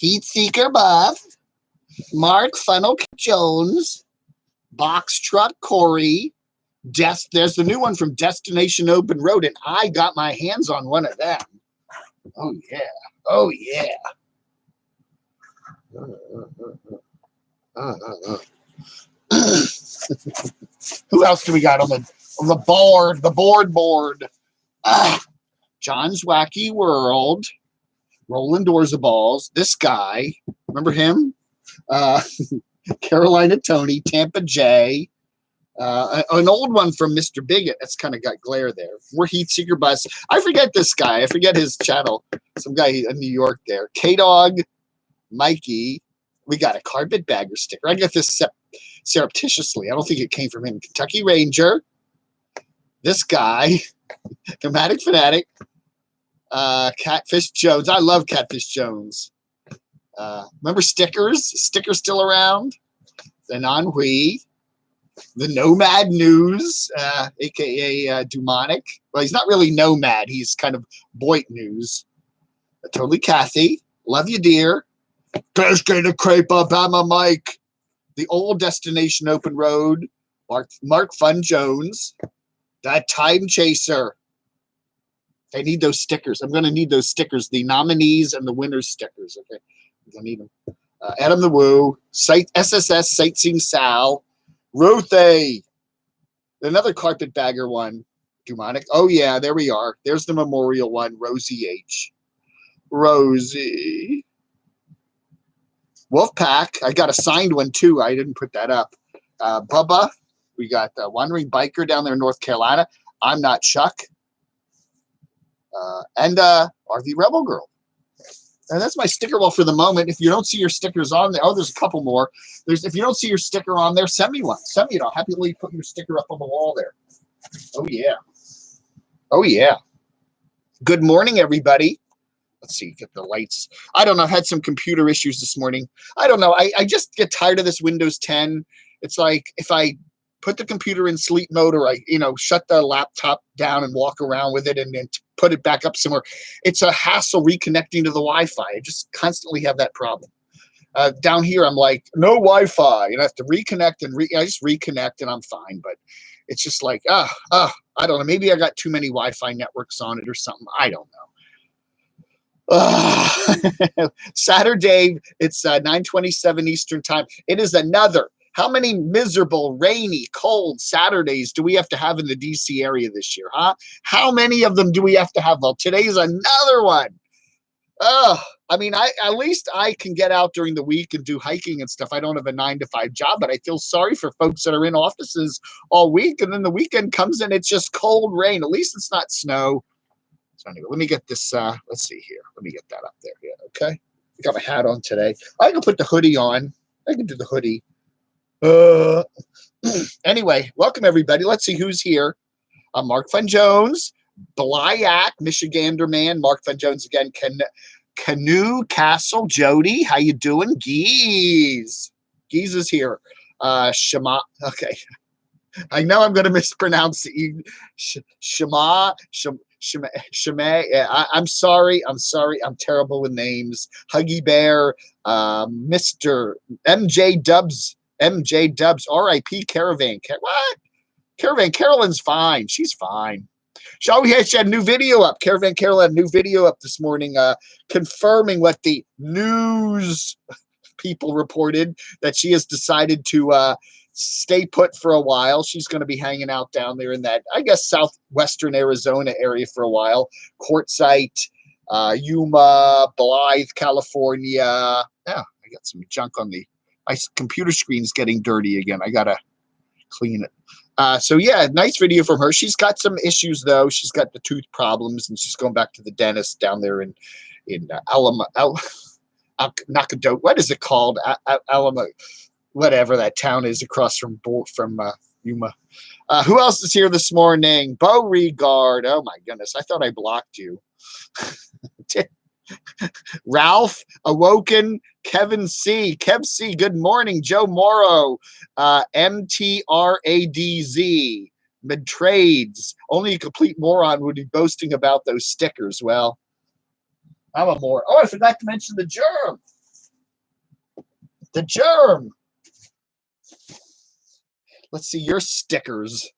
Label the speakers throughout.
Speaker 1: Heat Seeker Buff, Mark Funnel Jones, Box Truck Corey, there's the new one from Destination Open Road, and I got my hands on one of them. Oh, yeah. Oh, yeah. Who else do we got on the board? The board. John's Wacky World, Roland Dorzaballs, this guy, remember him? Carolina Tony, Tampa J, an old one from Mr. Bigot. That's kind of got glare there. We're Heat Seeker Bus. I forget this guy. I forget his channel. Some guy in New York there. K-Dog, Mikey. We got a carpetbagger sticker. I got this surreptitiously. I don't think it came from him. Kentucky Ranger. This guy, Dramatic Fanatic. Catfish Jones. I love Catfish Jones. Remember Stickers? Stickers still around? The Non-Hui. The Nomad News, a.k.a. Demonic. Well, he's not really Nomad. He's kind of Boyd News. Totally Kathy. Love you, dear. There's going to creep up on my mic. The Old Destination Open Road. Mark Fun Jones. That Time Chaser. I need those stickers. I'm going to need those stickers. The nominees and the winners stickers. Okay. I'm going to need them. Adam the Woo. SSS Sightseeing Sal. Rothay. Another carpetbagger one. Demonic. Oh, yeah. There we are. There's the Memorial one. Rosie H. Rosie. Wolfpack. I got a signed one, too. I didn't put that up. Bubba. We got Wandering Biker down there in North Carolina. I'm Not Chuck. And RV Rebel Girl. And that's my sticker wall for the moment. If you don't see your stickers on there, there's a couple more. If you don't see your sticker on there, send me one. Send me it. I'll happily put your sticker up on the wall there. Oh, yeah. Oh, yeah. Good morning, everybody. Let's see, get the lights. I don't know. I had some computer issues this morning. I don't know. I just get tired of this Windows 10. It's like if I put the computer in sleep mode or I, shut the laptop down and walk around with it and then put it back up somewhere. It's a hassle reconnecting to the Wi-Fi. I just constantly have that problem. Down here, I'm like, no Wi-Fi. And I have to reconnect and I just reconnect and I'm fine. But it's just like, I don't know. Maybe I got too many Wi-Fi networks on it or something. I don't know. SaturDAVE, it's 9:27 Eastern time. It is another. How many miserable, rainy, cold Saturdays do we have to have in the D.C. area this year, huh? How many of them do we have to have? Well, today's another one. I mean, at least I can get out during the week and do hiking and stuff. I don't have a 9-to-5 job, but I feel sorry for folks that are in offices all week, and then the weekend comes and it's just cold rain. At least it's not snow. So anyway, let me get this. Let's see here. Let me get that up there. Yeah, okay. I got my hat on today. I can put the hoodie on. I can do the hoodie. Anyway, welcome everybody. Let's see who's here. Mark Fun Jones, Blyack, Michigander man. Mark Fun Jones again. Canoe Castle, Jody. How you doing? Geese is here. Shema. Okay. I know I'm going to mispronounce it. Shema. I'm sorry. I'm terrible with names. Huggy Bear. Mr. MJ Dubs. R.I.P. Caravan. What? Caravan Carolyn's fine. She's fine. She had a new video up. Caravan Carol had a new video up this morning confirming what the news people reported, that she has decided to stay put for a while. She's going to be hanging out down there in that, I guess, southwestern Arizona area for a while. Quartzsite, Yuma, Blythe, California. Yeah, I got some junk on my computer screen's getting dirty again. I got to clean it. So, yeah, nice video from her. She's got some issues, though. She's got the tooth problems, and she's going back to the dentist down there in Alamo. Nacogdoches. What is it called? Alamo, whatever that town is across from Yuma. Who else is here this morning? Beauregard. Oh, my goodness. I thought I blocked you. Ralph, Awoken, Kevin C. Kev C, good morning. Joe Morrow, MTRADZ, Mid-Trades. Only a complete moron would be boasting about those stickers. Well, I'm a moron. Oh, I forgot to mention the germ. The germ. Let's see your stickers.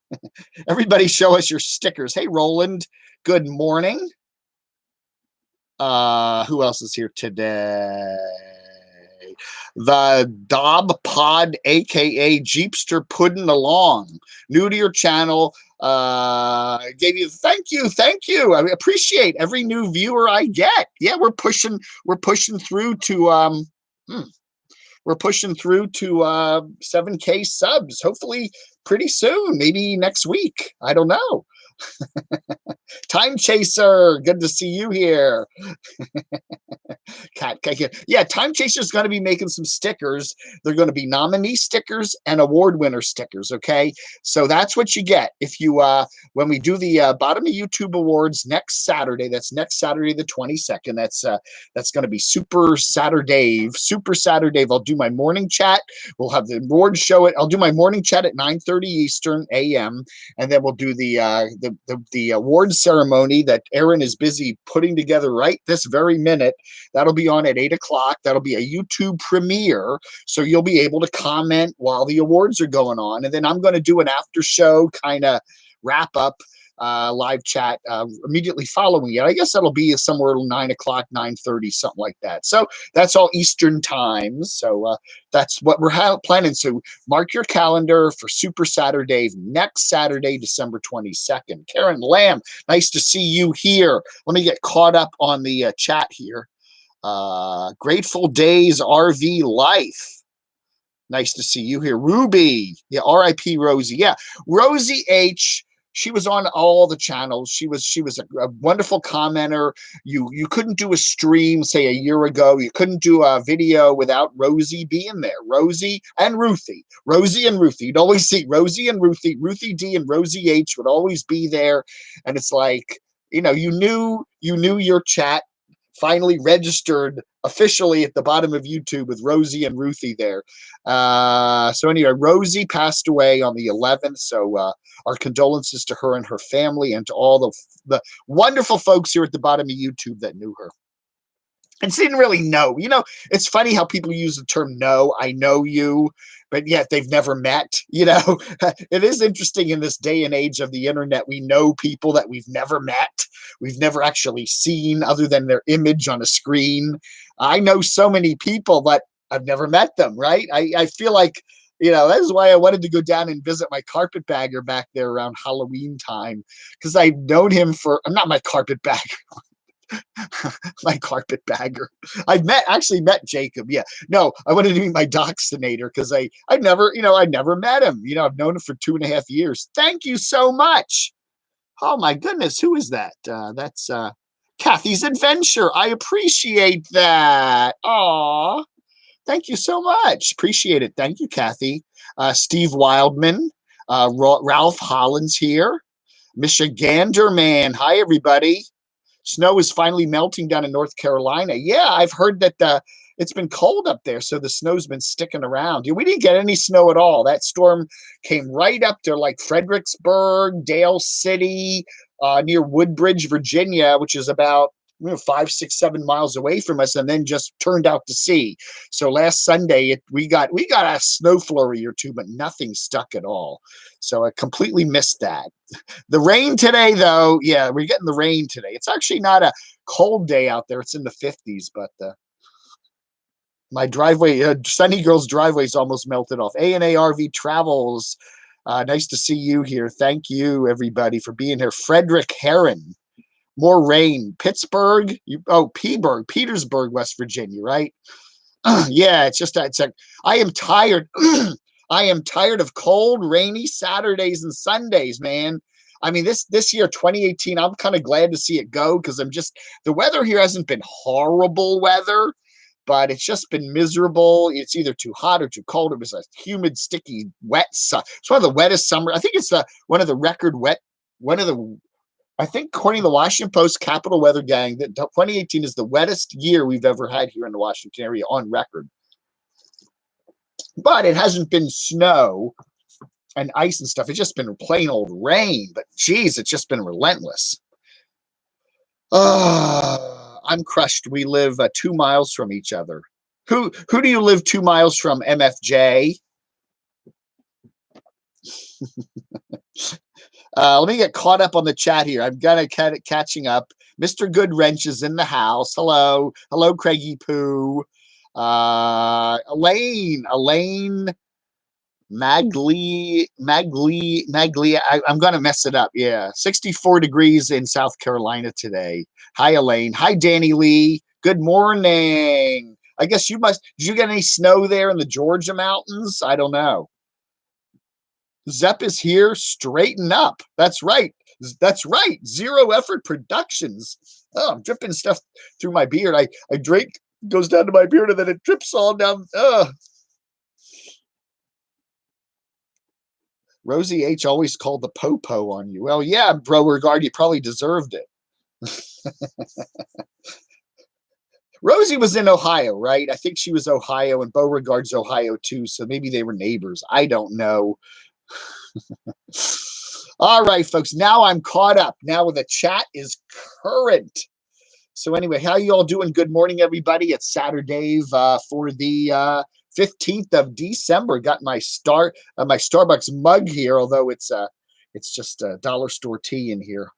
Speaker 1: Everybody show us your stickers. Hey, Roland. Good morning. Who else is here today? The Dob Pod, aka Jeepster Puddin' Along. New to your channel. Gave you thank you. I appreciate every new viewer I get. Yeah, we're pushing through to we're pushing through to 7K subs. Hopefully pretty soon, maybe next week. I don't know. Time Chaser, good to see you here. Yeah, Time Chaser's going to be making some stickers. They're going to be nominee stickers and award winner stickers. Okay, so that's what you get if you when we do the Bottom of YouTube Awards next Saturday. That's next Saturday, the 22nd. That's going to be Super SaturDAVE. I'll do my morning chat. We'll have the award show. I'll do my morning chat at 9:30 Eastern a.m. and then we'll do the awards ceremony that Aaron is busy putting together right this very minute. That'll be on at 8 o'clock. That'll be a YouTube premiere. So you'll be able to comment while the awards are going on. And then I'm going to do an after show kind of wrap up live chat immediately following it. I guess that'll be somewhere 9 o'clock, 9:30, something like that. So that's all Eastern times. So that's what we're planning. So mark your calendar for Super SaturDAVE next Saturday, December 22nd. Karen Lamb, nice to see you here. Let me get caught up on the chat here. Grateful Days RV Life. Nice to see you here. Ruby. Yeah, R.I.P. Rosie. Yeah, Rosie H. She was on all the channels. She was a wonderful commenter. You couldn't do a stream, say, a year ago. You couldn't do a video without Rosie being there. Rosie and Ruthie. You'd always see Rosie and Ruthie. Ruthie D and Rosie H would always be there. And it's like, you knew your chat finally registered officially at the bottom of YouTube with Rosie and Ruthie there. So anyway, Rosie passed away on the 11th. So our condolences to her and her family and to all the wonderful folks here at the bottom of YouTube that knew her. And she didn't really know. It's funny how people use the term know. I know you, but yet they've never met. It is interesting in this day and age of the internet. We know people that we've never met. We've never actually seen other than their image on a screen. I know so many people, but I've never met them, right? I feel like, that is why I wanted to go down and visit my carpetbagger back there around Halloween time, because I've known him I'm not my carpetbagger. My carpetbagger. I actually met Jacob. Yeah. No, I wanted to meet my dachshundator because I never met him. I've known him for 2.5 years. Thank you so much. Oh my goodness. Who is that? That's Kathy's Adventure. I appreciate that. Aw. Thank you so much. Appreciate it. Thank you, Kathy. Steve Wildman. Ralph Hollins here. Michigander Man. Hi, everybody. Snow is finally melting down in North Carolina. Yeah, I've heard that it's been cold up there, so the snow's been sticking around. We didn't get any snow at all. That storm came right up to like Fredericksburg, Dale City, near Woodbridge, Virginia, which is about 5, 6, 7 miles away from us, and then just turned out to sea. So last Sunday we got a snow flurry or two, but nothing stuck at all. So I completely missed that. The rain today, though, yeah, we're getting the rain today. It's actually not a cold day out there. It's in the 50s, but my driveway, Sunny Girl's driveway is almost melted off. A&A RV Travels, nice to see you here. Thank you, everybody, for being here. Frederick Heron. More rain. Pittsburgh. Petersburg, West Virginia, right? Yeah, it's like I am tired. I am tired of cold, rainy Saturdays and Sundays, man. I mean, this year, 2018, I'm kind of glad to see it go because the weather here hasn't been horrible weather, but it's just been miserable. It's either too hot or too cold. It was a humid, sticky, wet. It's one of the wettest summer. I think it's I think according to the Washington Post Capital Weather Gang, that 2018 is the wettest year we've ever had here in the Washington area on record. But it hasn't been snow and ice and stuff. It's just been plain old rain. But geez, it's just been relentless. I'm crushed. We live 2 miles from each other. Who do you live 2 miles from, MFJ? Let me get caught up on the chat here. I'm gonna catching up. Mr. Goodwrench is in the house. Hello, hello, Craigie Poo. Elaine Magli. I'm gonna mess it up. Yeah, 64 degrees in South Carolina today. Hi, Elaine. Hi, Danny Lee. Good morning. I guess you must. Did you get any snow there in the Georgia mountains? I don't know. Zepp is here. Straighten up. That's right. That's right. Zero Effort Productions. Oh, I'm dripping stuff through my beard. I drink, goes down to my beard, and then it drips all down. Rosie H always called the po-po on you. Well, yeah, Beauregard, you probably deserved it. Rosie was in Ohio, right? I think she was Ohio, and Beauregard's Ohio too, so maybe they were neighbors. I don't know. All right, folks, now I'm caught up. Now the chat is current. So anyway, how you all doing? Good morning, everybody. It's SaturDAVE for the 15th of December. Got my my Starbucks mug here, although it's just a dollar store tea in here.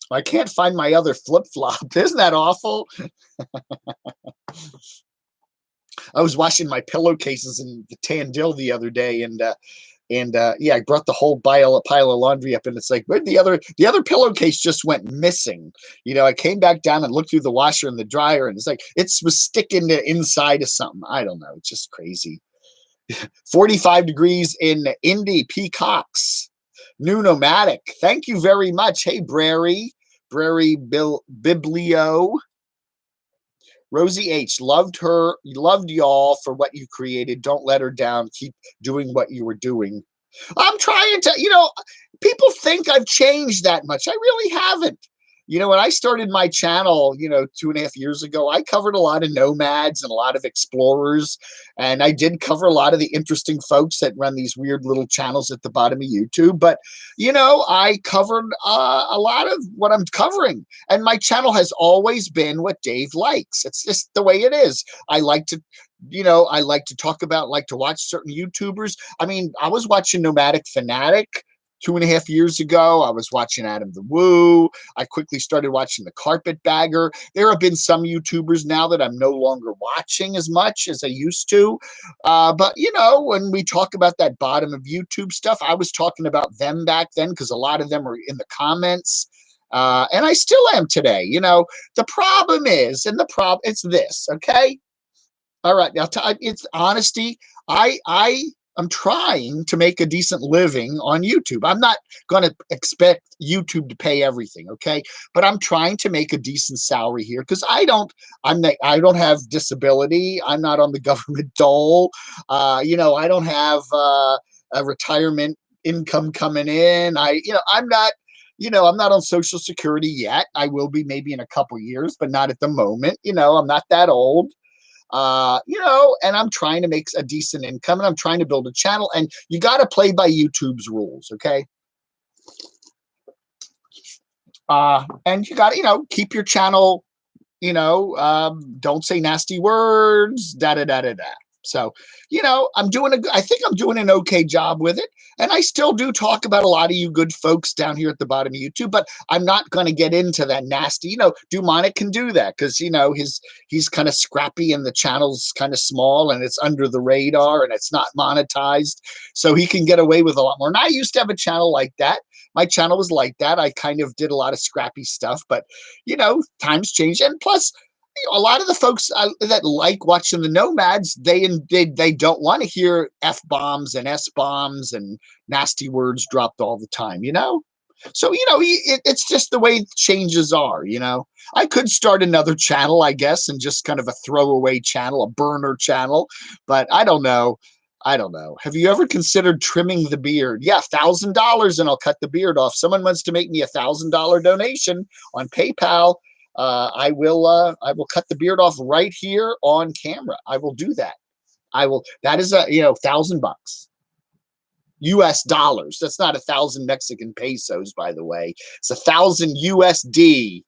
Speaker 1: I can't find my other flip-flop. Isn't that awful? I was washing my pillowcases in the Tandil the other day, and yeah, I brought the whole pile of laundry up, and it's like, where'd the other pillowcase just went missing? You know, I came back down and looked through the washer and the dryer, and it's like it was sticking to inside of something. I don't know. It's just crazy. 45 degrees in Indy Peacocks. New Nomadic. Thank you very much. Hey, Brary Biblio. Rosie H, loved y'all for what you created. Don't let her down. Keep doing what you were doing. I'm trying to, people think I've changed that much. I really haven't. When I started my channel, 2.5 years ago, I covered a lot of nomads and a lot of explorers. And I did cover a lot of the interesting folks that run these weird little channels at the bottom of YouTube. But, I covered a lot of what I'm covering. And my channel has always been what Dave likes. It's just the way it is. I like to talk about, like to watch certain YouTubers. I mean, I was watching Nomadic Fanatic 2.5 years ago. I was watching Adam the Woo. I quickly started watching the Carpetbagger. There have been some YouTubers now that I'm no longer watching as much as I used to. But, when we talk about that bottom of YouTube stuff, I was talking about them back then because a lot of them are in the comments. And I still am today. The problem is, it's this, okay? All right, now it's honesty. I'm trying to make a decent living on YouTube. I'm not going to expect YouTube to pay everything, okay? But I'm trying to make a decent salary here because I don't have disability. I'm not on the government dole. I don't have a retirement income coming in. I'm not on Social Security yet. I will be maybe in a couple years, but not at the moment. I'm not that old. And I'm trying to make a decent income, and I'm trying to build a channel, and you got to play by YouTube's rules, okay? And you got to, keep your channel, don't say nasty words, da-da-da-da-da. So, I think I'm doing an okay job with it. And I still do talk about a lot of you good folks down here at the bottom of YouTube, but I'm not going to get into that nasty. Dumonic can do that because, he's kind of scrappy and the channel's kind of small and it's under the radar and it's not monetized. So he can get away with a lot more. And I used to have a channel like that. My channel was like that. I kind of did a lot of scrappy stuff, but, times change. And plus, a lot of the folks that like watching the nomads, they don't want to hear F-bombs and S-bombs and nasty words dropped all the time, So, it's just the way changes are, I could start another channel, I guess, and just kind of a throwaway channel, a burner channel, but I don't know. Have you ever considered trimming the beard? Yeah, $1,000 and I'll cut the beard off. Someone wants to make me $1,000 donation on PayPal. I will cut the beard off right here on camera. I will do that. That is $1,000 US dollars. That's not 1,000 Mexican pesos, by the way. It's 1,000 USD.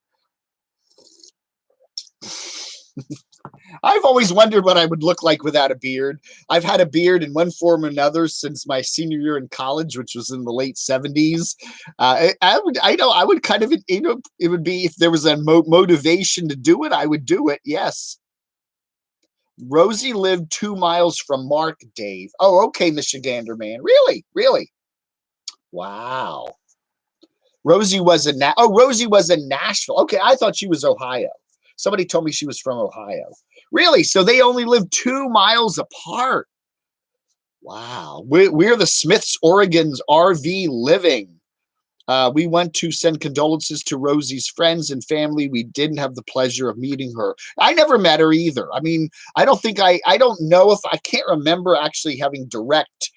Speaker 1: I've always wondered what I would look like without a beard. I've had a beard in one form or another since my senior year in college, which was in the late 70s. I would kind of, it would be, if there was a motivation to do it, I would do it. Yes. Rosie lived 2 miles from Mark, Dave. Oh, okay, Michigander man. Really? Really? Wow. Rosie was in Rosie was in Nashville. Okay, I thought she was Ohio. Somebody told me she was from Ohio. Really? So they only live 2 miles apart. Wow. We're the Smiths, Oregon's RV living. We went to send condolences to Rosie's friends and family. We didn't have the pleasure of meeting her. I never met her either. I mean, I don't know if I can't remember actually having direct,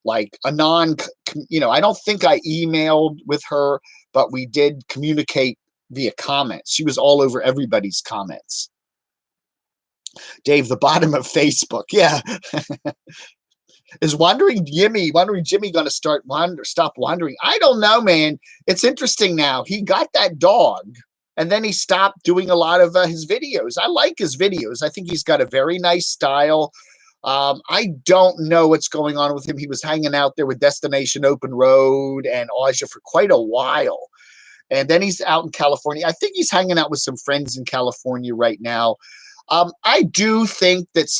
Speaker 1: like I don't think I emailed with her, but we did communicate via comments. She was all over everybody's comments. Dave, the bottom of Facebook. Yeah. Is Wandering Jimmy going to stop wandering? I don't know, man. It's interesting now. He got that dog, and then he stopped doing a lot of his videos. I like his videos. I think he's got a very nice style. I don't know what's going on with him. He was hanging out there with Destination Open Road and Aja for quite a while. And then he's out in California. I think he's hanging out with some friends in California right now. I do think that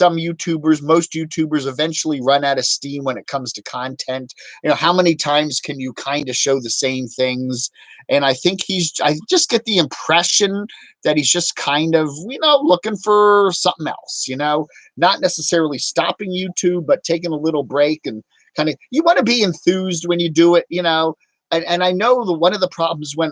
Speaker 1: most YouTubers eventually run out of steam when it comes to content. You know, how many times can you kind of show the same things? And I think I just get the impression that he's just kind of, looking for something else, not necessarily stopping YouTube, but taking a little break and kind of, you want to be enthused when you do it, and I know one of the problems when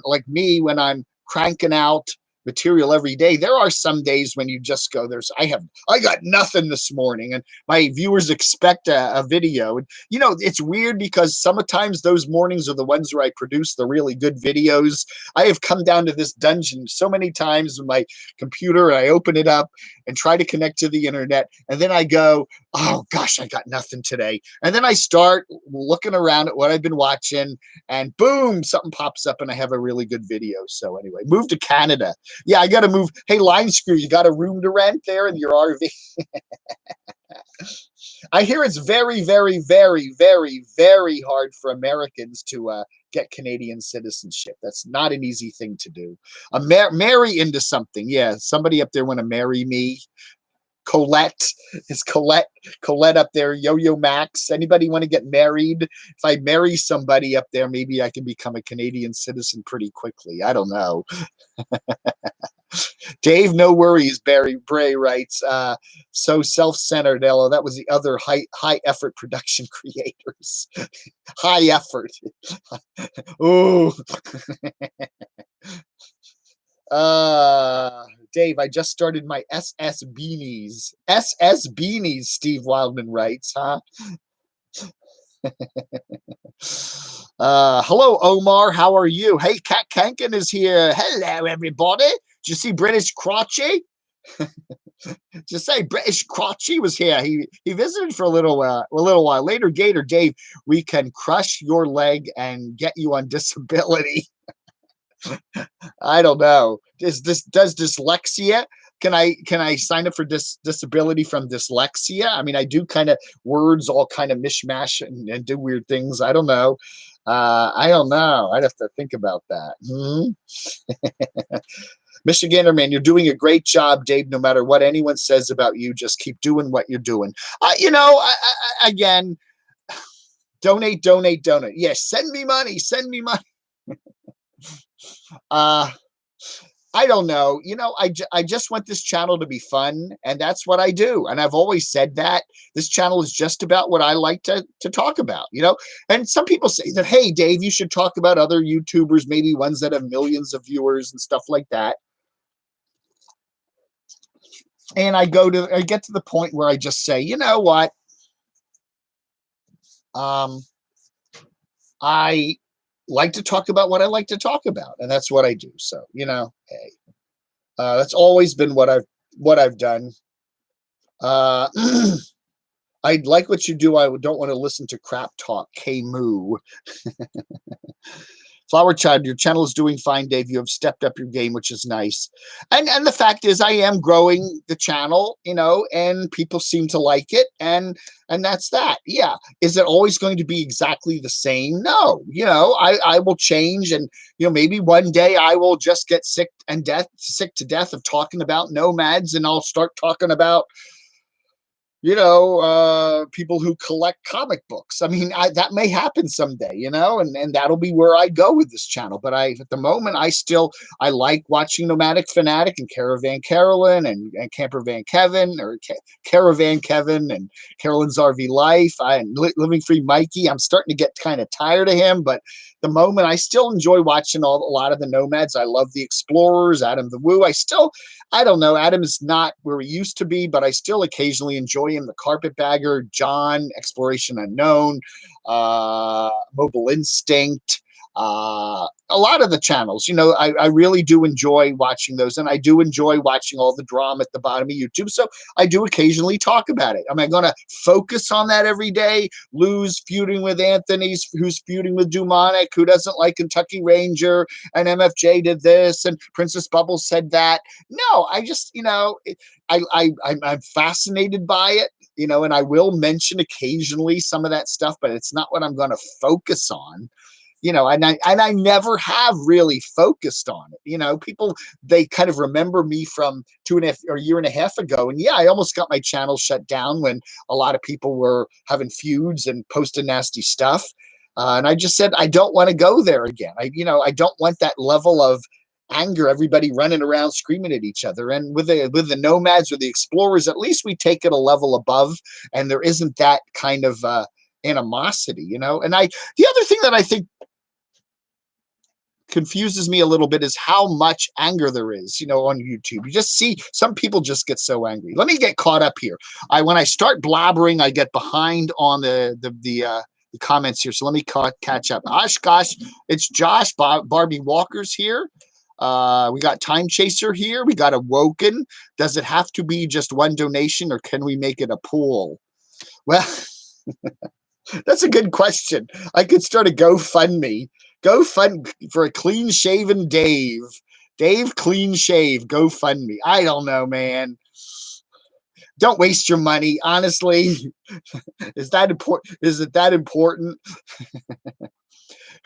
Speaker 1: I'm cranking out material every day, there are some days when you just go, I got nothing this morning, and my viewers expect a video. And it's weird because sometimes those mornings are the ones where I produce the really good videos. I have come down to this dungeon so many times with my computer, and I open it up and try to connect to the internet, and then I go, oh gosh, I got nothing today. And then I start looking around at what I've been watching, and boom, something pops up and I have a really good video. So anyway, move to Canada. Yeah, I got to move. Hey, Line Screw, you got a room to rent there in your RV? I hear it's very, very, very, very, very hard for Americans to get Canadian citizenship. That's not an easy thing to do. Marry into something. Yeah, somebody up there want to marry me. Colette up there? Yo-Yo Max, anybody want to get married? If I marry somebody up there, maybe I can become a Canadian citizen pretty quickly. I don't know. Dave, no worries. Barry Bray writes, so self-centered, Ella. That was the other high effort production creators. High effort. Ooh. Dave, I just started my SS beanies. SS beanies, Steve Wildman writes, huh? Hello, Omar. How are you? Hey, Kat Kankin is here. Hello, everybody. Did you see British Crotchy? Just say British Crotchy was here. He visited for a little while. Later, Gator Dave, we can crush your leg and get you on disability. I don't know. Does dyslexia? Can I sign up for disability from dyslexia? I mean, I do kind of words all kind of mishmash and do weird things. I don't know. I don't know. I'd have to think about that. Michigander man, you're doing a great job, Dave. No matter what anyone says about you, just keep doing what you're doing. Again, donate. Yes, send me money. I don't know. I just want this channel to be fun, and that's what I do. And I've always said that this channel is just about what I like to talk about, And some people say that, hey, Dave, you should talk about other YouTubers, maybe ones that have millions of viewers and stuff like that. And I get to the point where I just say, you know what? I like to talk about what I like to talk about, and that's what I do. So, hey, that's always been what I've done. I like what you do. I don't want to listen to crap talk. Camo. Flower Child, your channel is doing fine, Dave. You have stepped up your game, which is nice. And the fact is, I am growing the channel, you know, and people seem to like it, and that's that. Yeah. Is it always going to be exactly the same? No. You know, I will change, and you know, maybe one day I will just get sick to death of talking about nomads, and I'll start talking about, you know, people who collect comic books. I mean, that may happen someday, you know, and that'll be where I go with this channel. But at the moment, I like watching Nomadic Fanatic and Caravan Carolyn and Camper Van Kevin, or Caravan Kevin, and Carolyn's RV Life. Living Free Mikey. I'm starting to get kind of tired of him, but the moment I still enjoy watching a lot of the nomads. I love the Explorers, Adam the Woo. I don't know. Adam is not where he used to be, but I still occasionally enjoy him. The Carpetbagger, John, Exploration Unknown, Mobile Instinct, a lot of the channels. You know, I really do enjoy watching those, and I do enjoy watching all the drama at the bottom of YouTube. So I do occasionally talk about it. Am I going to focus on that every day? Lou's feuding with Anthony, who's feuding with Dumonic, who doesn't like Kentucky Ranger, and MFJ did this, and Princess Bubbles said that. No, I just, you know, I'm fascinated by it, you know, and I will mention occasionally some of that stuff, but it's not what I'm going to focus on. You know, and I never have really focused on it. You know, people, they kind of remember me from a year and a half ago. And yeah, I almost got my channel shut down when a lot of people were having feuds and posting nasty stuff. And I just said, I don't want to go there again. I don't want that level of anger, everybody running around screaming at each other. And with the Nomads or the Explorers, at least we take it a level above, and there isn't that kind of animosity, you know. And the other thing that I think confuses me a little bit is how much anger there is, you know, on YouTube. You just see some people just get so angry. Let me get caught up here. When I start blabbering, I get behind on the comments here. So let me catch up. Gosh, it's Josh. Barbie Walker's here. We got Time Chaser here. We got Awoken. Does it have to be just one donation, or can we make it a pool? Well, that's a good question. I could start a GoFundMe. GoFund for a clean shaven Dave. Dave clean shave. GoFundMe. I don't know, man. Don't waste your money. Honestly, is that important? Is it that important?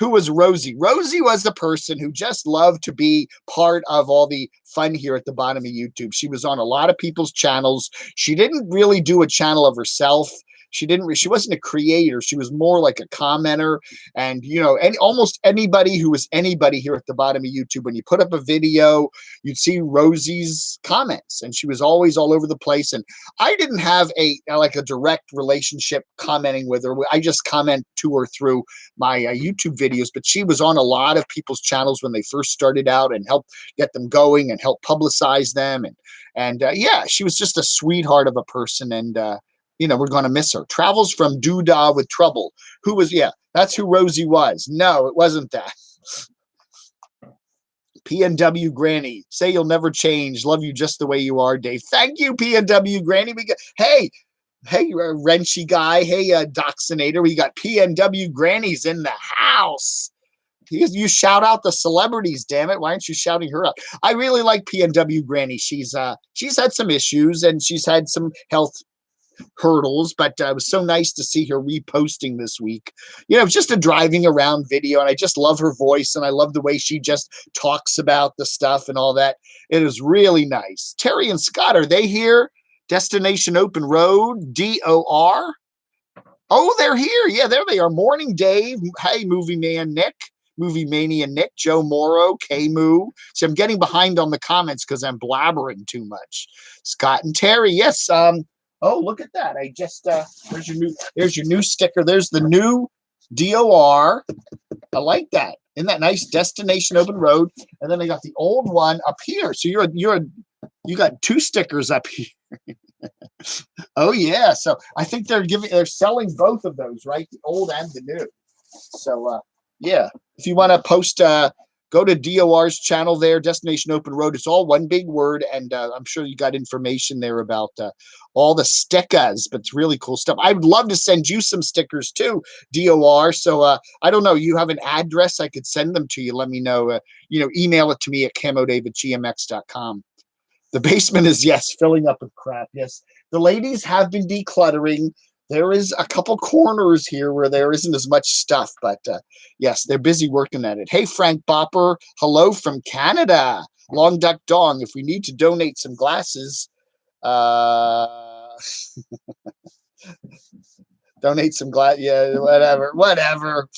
Speaker 1: Who was Rosey? Rosey was the person who just loved to be part of all the fun here at the bottom of YouTube. She was on a lot of people's channels. She didn't really do a channel of herself. She wasn't a creator. She was more like a commenter. And, you know, almost anybody who was anybody here at the bottom of YouTube, when you put up a video, you'd see Rosie's comments, and she was always all over the place. And I didn't have a direct relationship commenting with her. I just comment to her through my YouTube videos, but she was on a lot of people's channels when they first started out and helped get them going and help publicize them. And yeah, she was just a sweetheart of a person. And, you know, we're going to miss her. Travels from Doodah with Trouble. That's who Rosey was. No, it wasn't that. PNW Granny. Say you'll never change. Love you just the way you are, Dave. Thank you, PNW Granny. Hey, Wrenchy guy. Hey, Doxinator. We got PNW Grannies in the house. You shout out the celebrities, damn it. Why aren't you shouting her out? I really like PNW Granny. She's had some issues, and she's had some health hurdles, but it was so nice to see her reposting this week. You know, it's just a driving around video, and I just love her voice, and I love the way she just talks about the stuff and all that. It is really nice. Terry and Scott, are they here? Destination Open Road, DOR. Oh, they're here. Yeah, there they are. Morning, Dave. Hey, Movie Man Nick. Movie Mania Nick, Joe Morrow, Camo. So I'm getting behind on the comments because I'm blabbering too much. Scott and Terry, yes. Oh, look at that. I just there's your new sticker. There's the new DOR. I like that. Isn't that nice? Destination Open Road. And then I got the old one up here. So you got two stickers up here. Oh yeah. So I think they're selling both of those, right? The old and the new. So yeah. If you want to post Go to DOR's channel there, Destination Open Road. It's all one big word, and I'm sure you got information there about all the stickers, but it's really cool stuff. I would love to send you some stickers too, DOR. So I don't know, you have an address I could send them to you. Let me know. Email it to me at camodave@gmx.com. The basement is, yes, filling up with crap. Yes, the ladies have been decluttering. There is a couple corners here where there isn't as much stuff, but yes, they're busy working at it. Hey, Frank Bopper, hello from Canada. Long Duck Dong. If we need to donate some glasses, donate some glass. Yeah, whatever.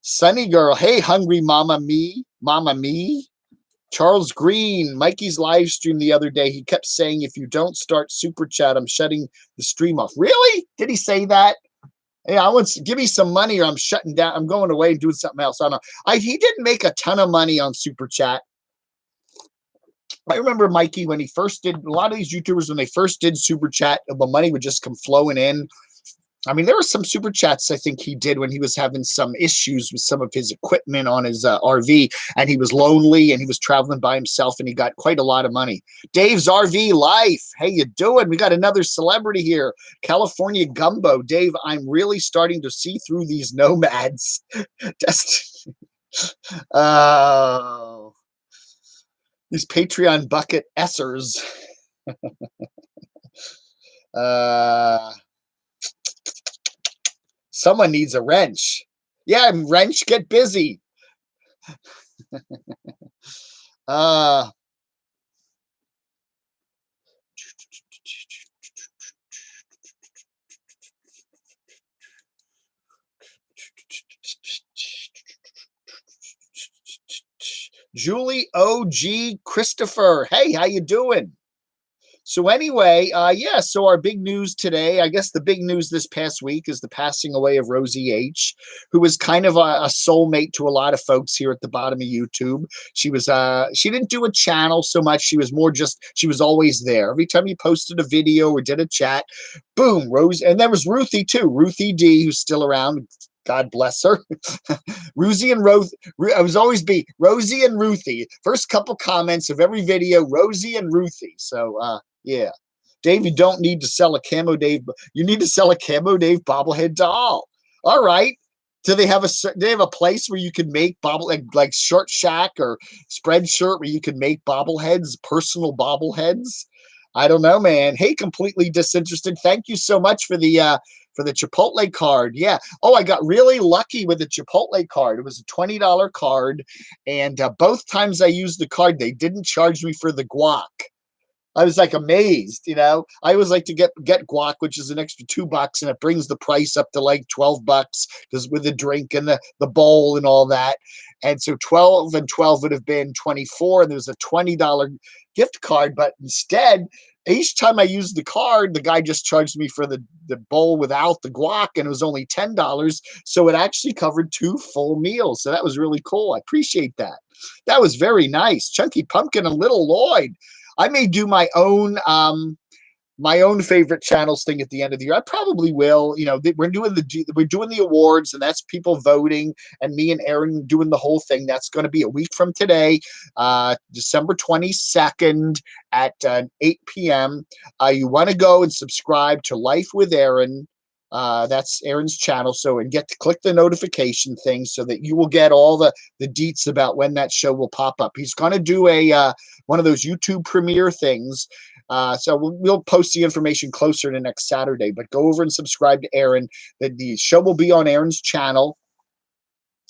Speaker 1: Sunny Girl. Hey, Hungry Mama Me. Charles Green, Mikey's live stream the other day. He kept saying, if you don't start Super Chat, I'm shutting the stream off. Really? Did he say that? Hey, give me some money or I'm shutting down. I'm going away and doing something else. I don't know. He didn't make a ton of money on Super Chat. I remember Mikey when he first did, a lot of these YouTubers, when they first did Super Chat, the money would just come flowing in. I mean, there were some Super Chats I think he did when he was having some issues with some of his equipment on his RV, and he was lonely and he was traveling by himself, and he got quite a lot of money. Dave's RV Life. Hey, you doing? We got another celebrity here. California Gumbo. Dave, I'm really starting to see through these nomads. Just, these Patreon bucket essers. Someone needs a wrench. Yeah, wrench, get busy. Julie OG Christopher. Hey, how you doing? So anyway, so our big news today, I guess the big news this past week is the passing away of Rosie H, who was kind of a soulmate to a lot of folks here at the bottom of YouTube. She was, she didn't do a channel so much. She was more just, she was always there. Every time you posted a video or did a chat, boom, Rose. And there was Ruthie too, Ruthie D, who's still around. God bless her. Rosie and I was always be Rosie and Ruthie. First couple comments of every video, Rosie and Ruthie. So, yeah. Dave, you don't need to sell a Camo Dave. You need to sell a Camo Dave bobblehead doll. All right. Do they have a place where you can make like Shirt Shack or Spreadshirt where you can make bobbleheads, personal bobbleheads? I don't know, man. Hey, completely disinterested. Thank you so much for the Chipotle card. Yeah. Oh, I got really lucky with the Chipotle card. It was a $20 card, and both times I used the card, they didn't charge me for the guac. I was like amazed, I always like to get guac, which is an extra $2, and it brings the price up to like $12 because with the drink and the bowl and all that. And so 12 and 12 would have been 24, and there was a $20 gift card. But instead, each time I used the card, the guy just charged me for the bowl without the guac, and it was only $10. So it actually covered 2 full meals. So that was really cool. I appreciate that. That was very nice. Chunky Pumpkin and Little Lloyd. I may do my own favorite channels thing at the end of the year. I probably will. We're doing the awards, and that's people voting, and me and Aaron doing the whole thing. That's going to be a week from today, December 22nd at 8 p.m. You want to go and subscribe to Life with Aaron. That's Aaron's channel. So, and click the notification thing so that you will get all the deets about when that show will pop up. He's going to do one of those YouTube premiere things. So we'll post the information closer to next Saturday, but go over and subscribe to Aaron. The show will be on Aaron's channel,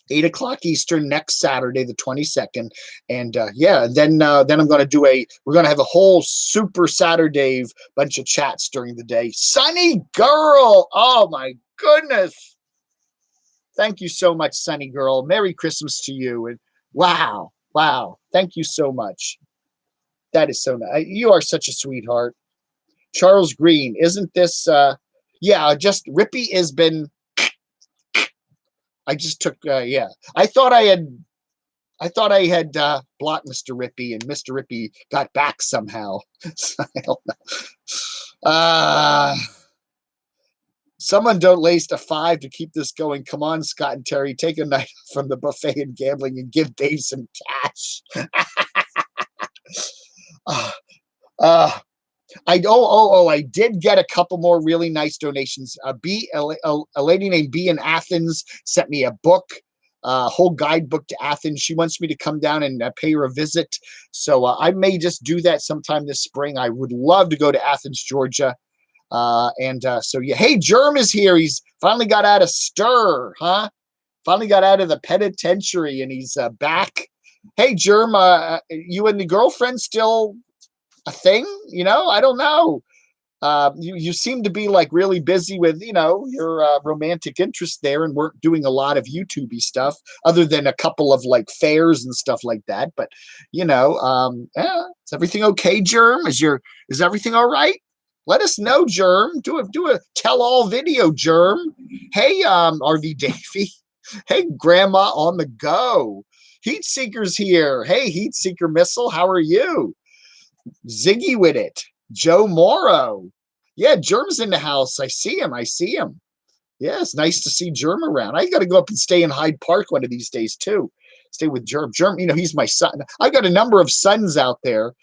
Speaker 1: 8 o'clock Eastern next Saturday, the 22nd. And then I'm going to we're going to have a whole super SaturDAVE bunch of chats during the day. Sunny Girl. Oh my goodness. Thank you so much, Sunny Girl. Merry Christmas to you. And wow. Thank you so much. That is so nice. You are such a sweetheart. Charles Green, isn't this just Rippy has been I just took I thought I had blocked Mr. Rippy, and Mr. Rippy got back somehow. I don't know. Someone donate a 5 to keep this going. Come on, Scott and Terry, take a night from the buffet and gambling and give Dave some cash. uh, uh, I did get a couple more really nice donations. A lady named B in Athens sent me a book, a whole guidebook to Athens. She wants me to come down and pay her a visit. So I may just do that sometime this spring. I would love to go to Athens, Georgia. So yeah, hey, Germ is here. He's finally got out of stir, huh? Finally got out of the penitentiary and he's back. Hey, Germ, you and the girlfriend still a thing? You know, I don't know. You seem to be like really busy with, you know, your romantic interest there and weren't doing a lot of YouTube-y stuff other than a couple of like fairs and stuff like that. But, you know, is everything okay, Germ? Is everything all right? Let us know, Germ. Do a tell-all video, Germ. Hey, RV Davey. Hey, Grandma on the go. Heat Seeker's here. Hey, Heat Seeker Missile, how are you? Ziggy with it. Joe Morrow. Yeah, Germ's in the house. I see him. Yeah, it's nice to see Germ around. I got to go up and stay in Hyde Park one of these days, too. Stay with Germ. Germ, you know, he's my son. I've got a number of sons out there.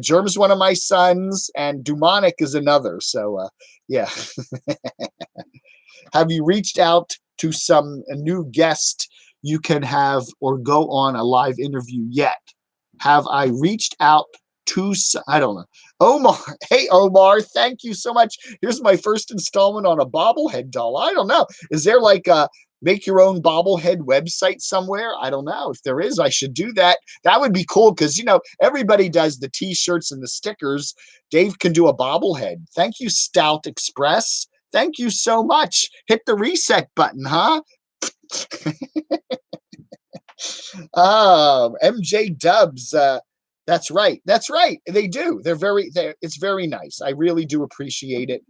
Speaker 1: Germ's one of my sons, and Dumonic is another. So, yeah. Have you reached out to a new guest you can have or go on a live interview yet? Have I reached out to, I don't know. Omar, hey, Omar, thank you so much. Here's my first installment on a bobblehead doll. I don't know. Is there like a make your own bobblehead website somewhere? I don't know. If there is, I should do that. That would be cool because, you know, everybody does the T-shirts and the stickers. Dave can do a bobblehead. Thank you, Stout Express. Thank you so much. Hit the reset button, huh? MJ Dubs. That's right. They do. It's very nice. I really do appreciate it.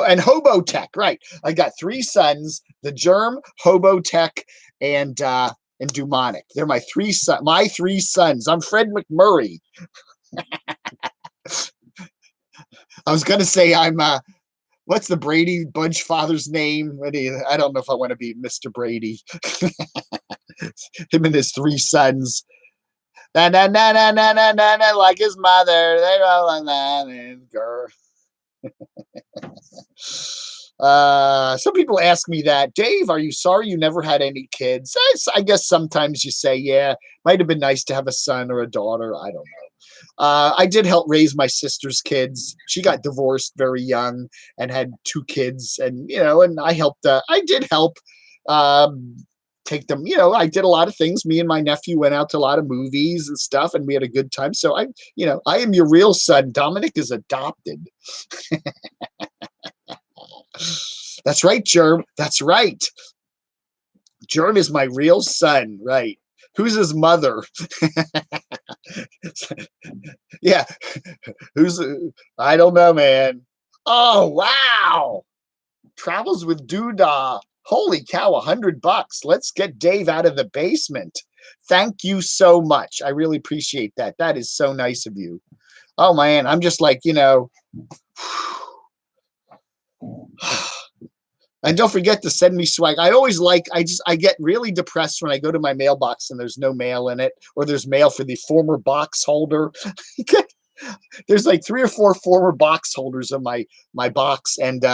Speaker 1: And Hobo Tech, right. I got 3 sons, the Germ, Hobo Tech, and Dumonic. They're my 3 sons. I'm Fred McMurray. I was going to say I'm, what's the Brady Bunch father's name? I don't know if I want to be Mr. Brady. Him and his 3 sons. Na na na na na na na na, like his mother. They all on that girl. Some people ask me that, Dave, are you sorry you never had any kids? I guess sometimes you say, yeah, might have been nice to have a son or a daughter. I don't know. I did help raise my sister's kids. She got divorced very young and had 2 kids, and you know, and I did help take them, you know, I did a lot of things. Me and my nephew went out to a lot of movies and stuff, and we had a good time. So I am your real son. Dominic is adopted. That's right, Germ. That's right. Germ is my real son, right? Who's his mother? Yeah. I don't know, man. Oh, wow. Travels with Doodah. Holy cow, $100. Let's get Dave out of the basement. Thank you so much. I really appreciate that. That is so nice of you. Oh, man, I'm just like, you know. And don't forget to send me swag. I get really depressed when I go to my mailbox and there's no mail in it, or there's mail for the former box holder. There's like 3 or 4 former box holders in my box, and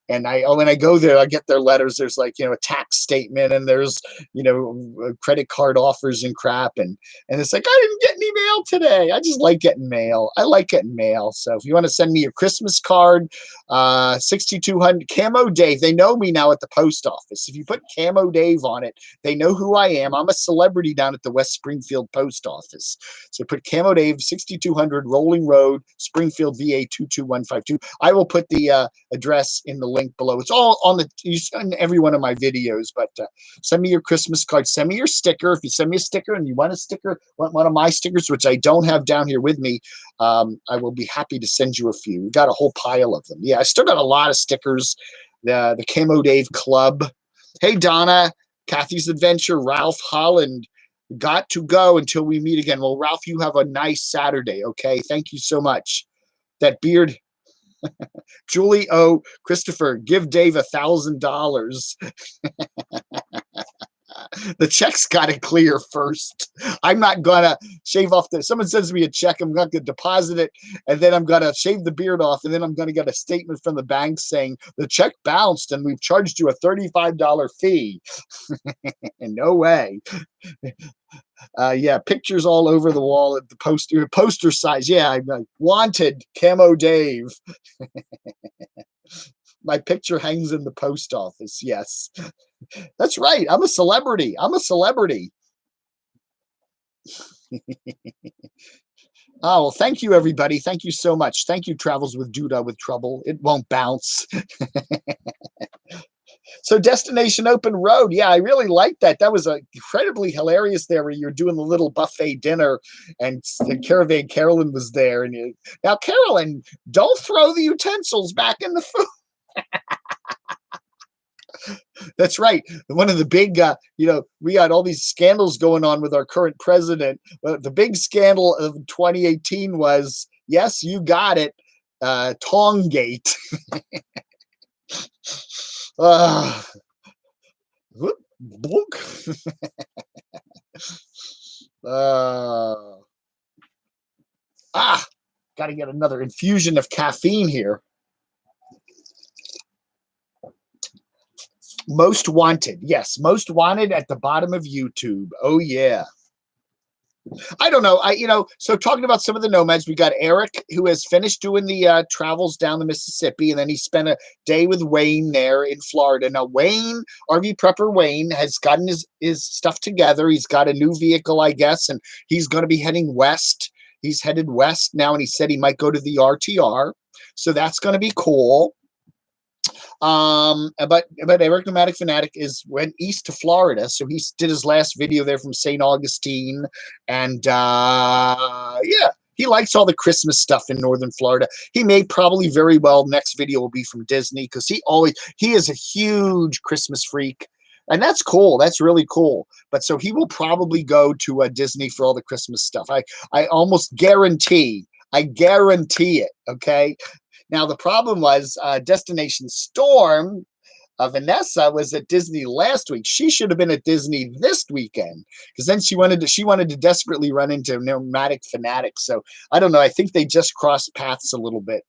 Speaker 1: when I go there, I get their letters. There's like, you know, a tax statement, and there's, you know, credit card offers and crap, and it's like, I didn't get any mail today. I just like getting mail. I like getting mail. So if you want to send me your Christmas card, 6200 Camo Dave. They know me now at the post office. If you put Camo Dave on it, they know who I am. I'm a celebrity down at the West Springfield post office. So put Camo Dave, 6200 Rolling Road, Springfield, VA 22152. I will put the address in the link below. It's all on every one of my videos, but send me your Christmas card. Send me your sticker. If you send me a sticker and you want a sticker, want one of my stickers, which I don't have down here with me, I will be happy to send you a few. We got a whole pile of them. Yeah, I still got a lot of stickers. The Camo Dave Club. Hey, Donna, Kathy's Adventure, Ralph Holland. Got to go until we meet again. Well, Ralph, you have a nice Saturday, okay? Thank you so much. That beard. Julie O. Christopher, give Dave $1,000. The check's got to clear first. I'm not gonna shave off someone sends me a check, I'm not gonna deposit it, and then I'm gonna shave the beard off, and then I'm gonna get a statement from the bank saying the check bounced and we've charged you a $35 fee. No way. Yeah, pictures all over the wall at the poster size. Yeah, I'm like, wanted Camo Dave. My picture hangs in the post office. Yes. That's right. I'm a celebrity. I'm a celebrity. Oh, well, thank you, everybody. Thank you so much. Thank you, Travels with Duda with Trouble. It won't bounce. So Destination Open Road. Yeah, I really liked that. That was incredibly hilarious there where you're doing the little buffet dinner and Caravan Carolyn was there. And now, Carolyn, don't throw the utensils back in the food. That's right. One of the big, we got all these scandals going on with our current president. The big scandal of 2018 was, yes, you got it, Tonggate. Whoop, got to get another infusion of caffeine here. Most Wanted. Yes, Most Wanted at the bottom of YouTube. Oh, yeah. I don't know. So talking about some of the nomads, we got Eric, who has finished doing the travels down the Mississippi, and then he spent a day with Wayne there in Florida. Now, Wayne, RV Prepper Wayne, has gotten his stuff together. He's got a new vehicle, I guess, and he's going to be heading west. He's headed west now, and he said he might go to the RTR. So that's going to be cool. But Eric Nomadic Fanatic went east to Florida, so he did his last video there from St. Augustine, and yeah, he likes all the Christmas stuff in northern Florida. He may probably very well next video will be from Disney because he is a huge Christmas freak. And that's cool. That's really cool. But so he will probably go to Disney for all the Christmas stuff. I almost guarantee. I guarantee it. Okay. Now, the problem was Destination Storm, Vanessa, was at Disney last week. She should have been at Disney this weekend because then she wanted to desperately run into Nomadic Fanatics. So I don't know. I think they just crossed paths a little bit.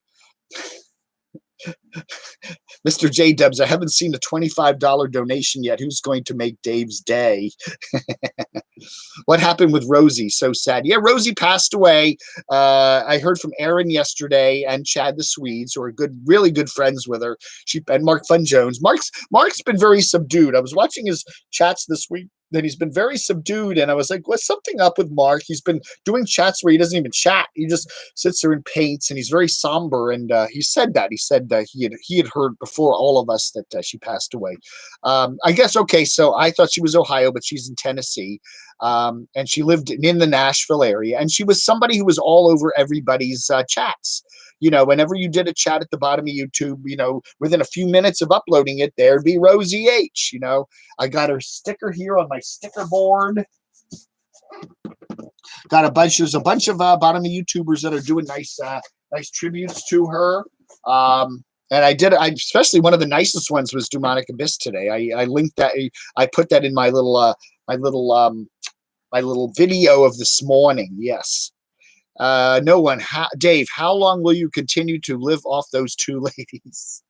Speaker 1: Mr. J Dubs, I haven't seen a $25 donation yet. Who's going to make Dave's day? What happened with Rosey? So sad. Yeah, Rosey passed away. I heard from Aaron yesterday and Chad the Swedes, who are really good friends with her. And Mark Fun Jones. Mark's been very subdued. I was watching his chats this week. That he's been very subdued, and I was like, what's something up with Mark? He's been doing chats where he doesn't even chat. He just sits there and paints, and he's very somber. And he said that he had heard before all of us that she passed away. I guess okay. So I thought she was Ohio, but she's in Tennessee, and she lived in the Nashville area, and she was somebody who was all over everybody's chats. Whenever you did a chat at the bottom of YouTube, within a few minutes of uploading it, there'd be Rosie H. I got her sticker here on my sticker board. There's a bunch of bottom of YouTubers that are doing nice tributes to her. And especially one of the nicest ones was Demonic Abyss today. I linked that. I put that in my little video of this morning. Yes. No one. Dave, how long will you continue to live off those two ladies?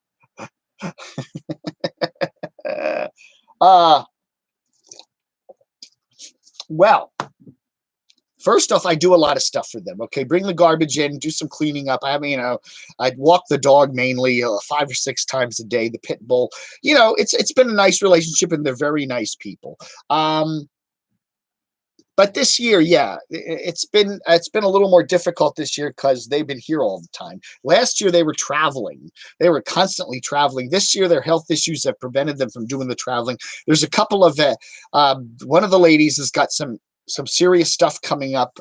Speaker 1: Well, first off, I do a lot of stuff for them. Okay, bring the garbage in, do some cleaning up. I'd walk the dog mainly 5 or 6 times a day. The pit bull. It's been a nice relationship, and they're very nice people. But this year, yeah, it's been a little more difficult this year because they've been here all the time. Last year, they were traveling. They were constantly traveling. This year, their health issues have prevented them from doing the traveling. There's a couple of one of the ladies has got some serious stuff coming up,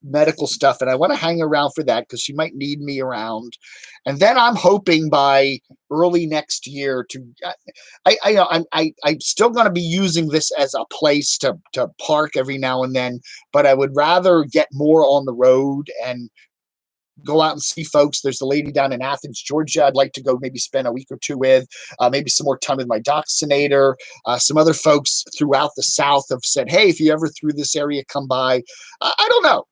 Speaker 1: medical stuff, and I want to hang around for that because she might need me around. And then I'm hoping by early next year I'm still going to be using this as a place to park every now and then, but I would rather get more on the road and go out and see folks. There's a lady down in Athens, Georgia, I'd like to go maybe spend a week or two with, maybe some more time with my dachshundator. Some other folks throughout the South have said, hey, if you ever through this area, come by. I don't know,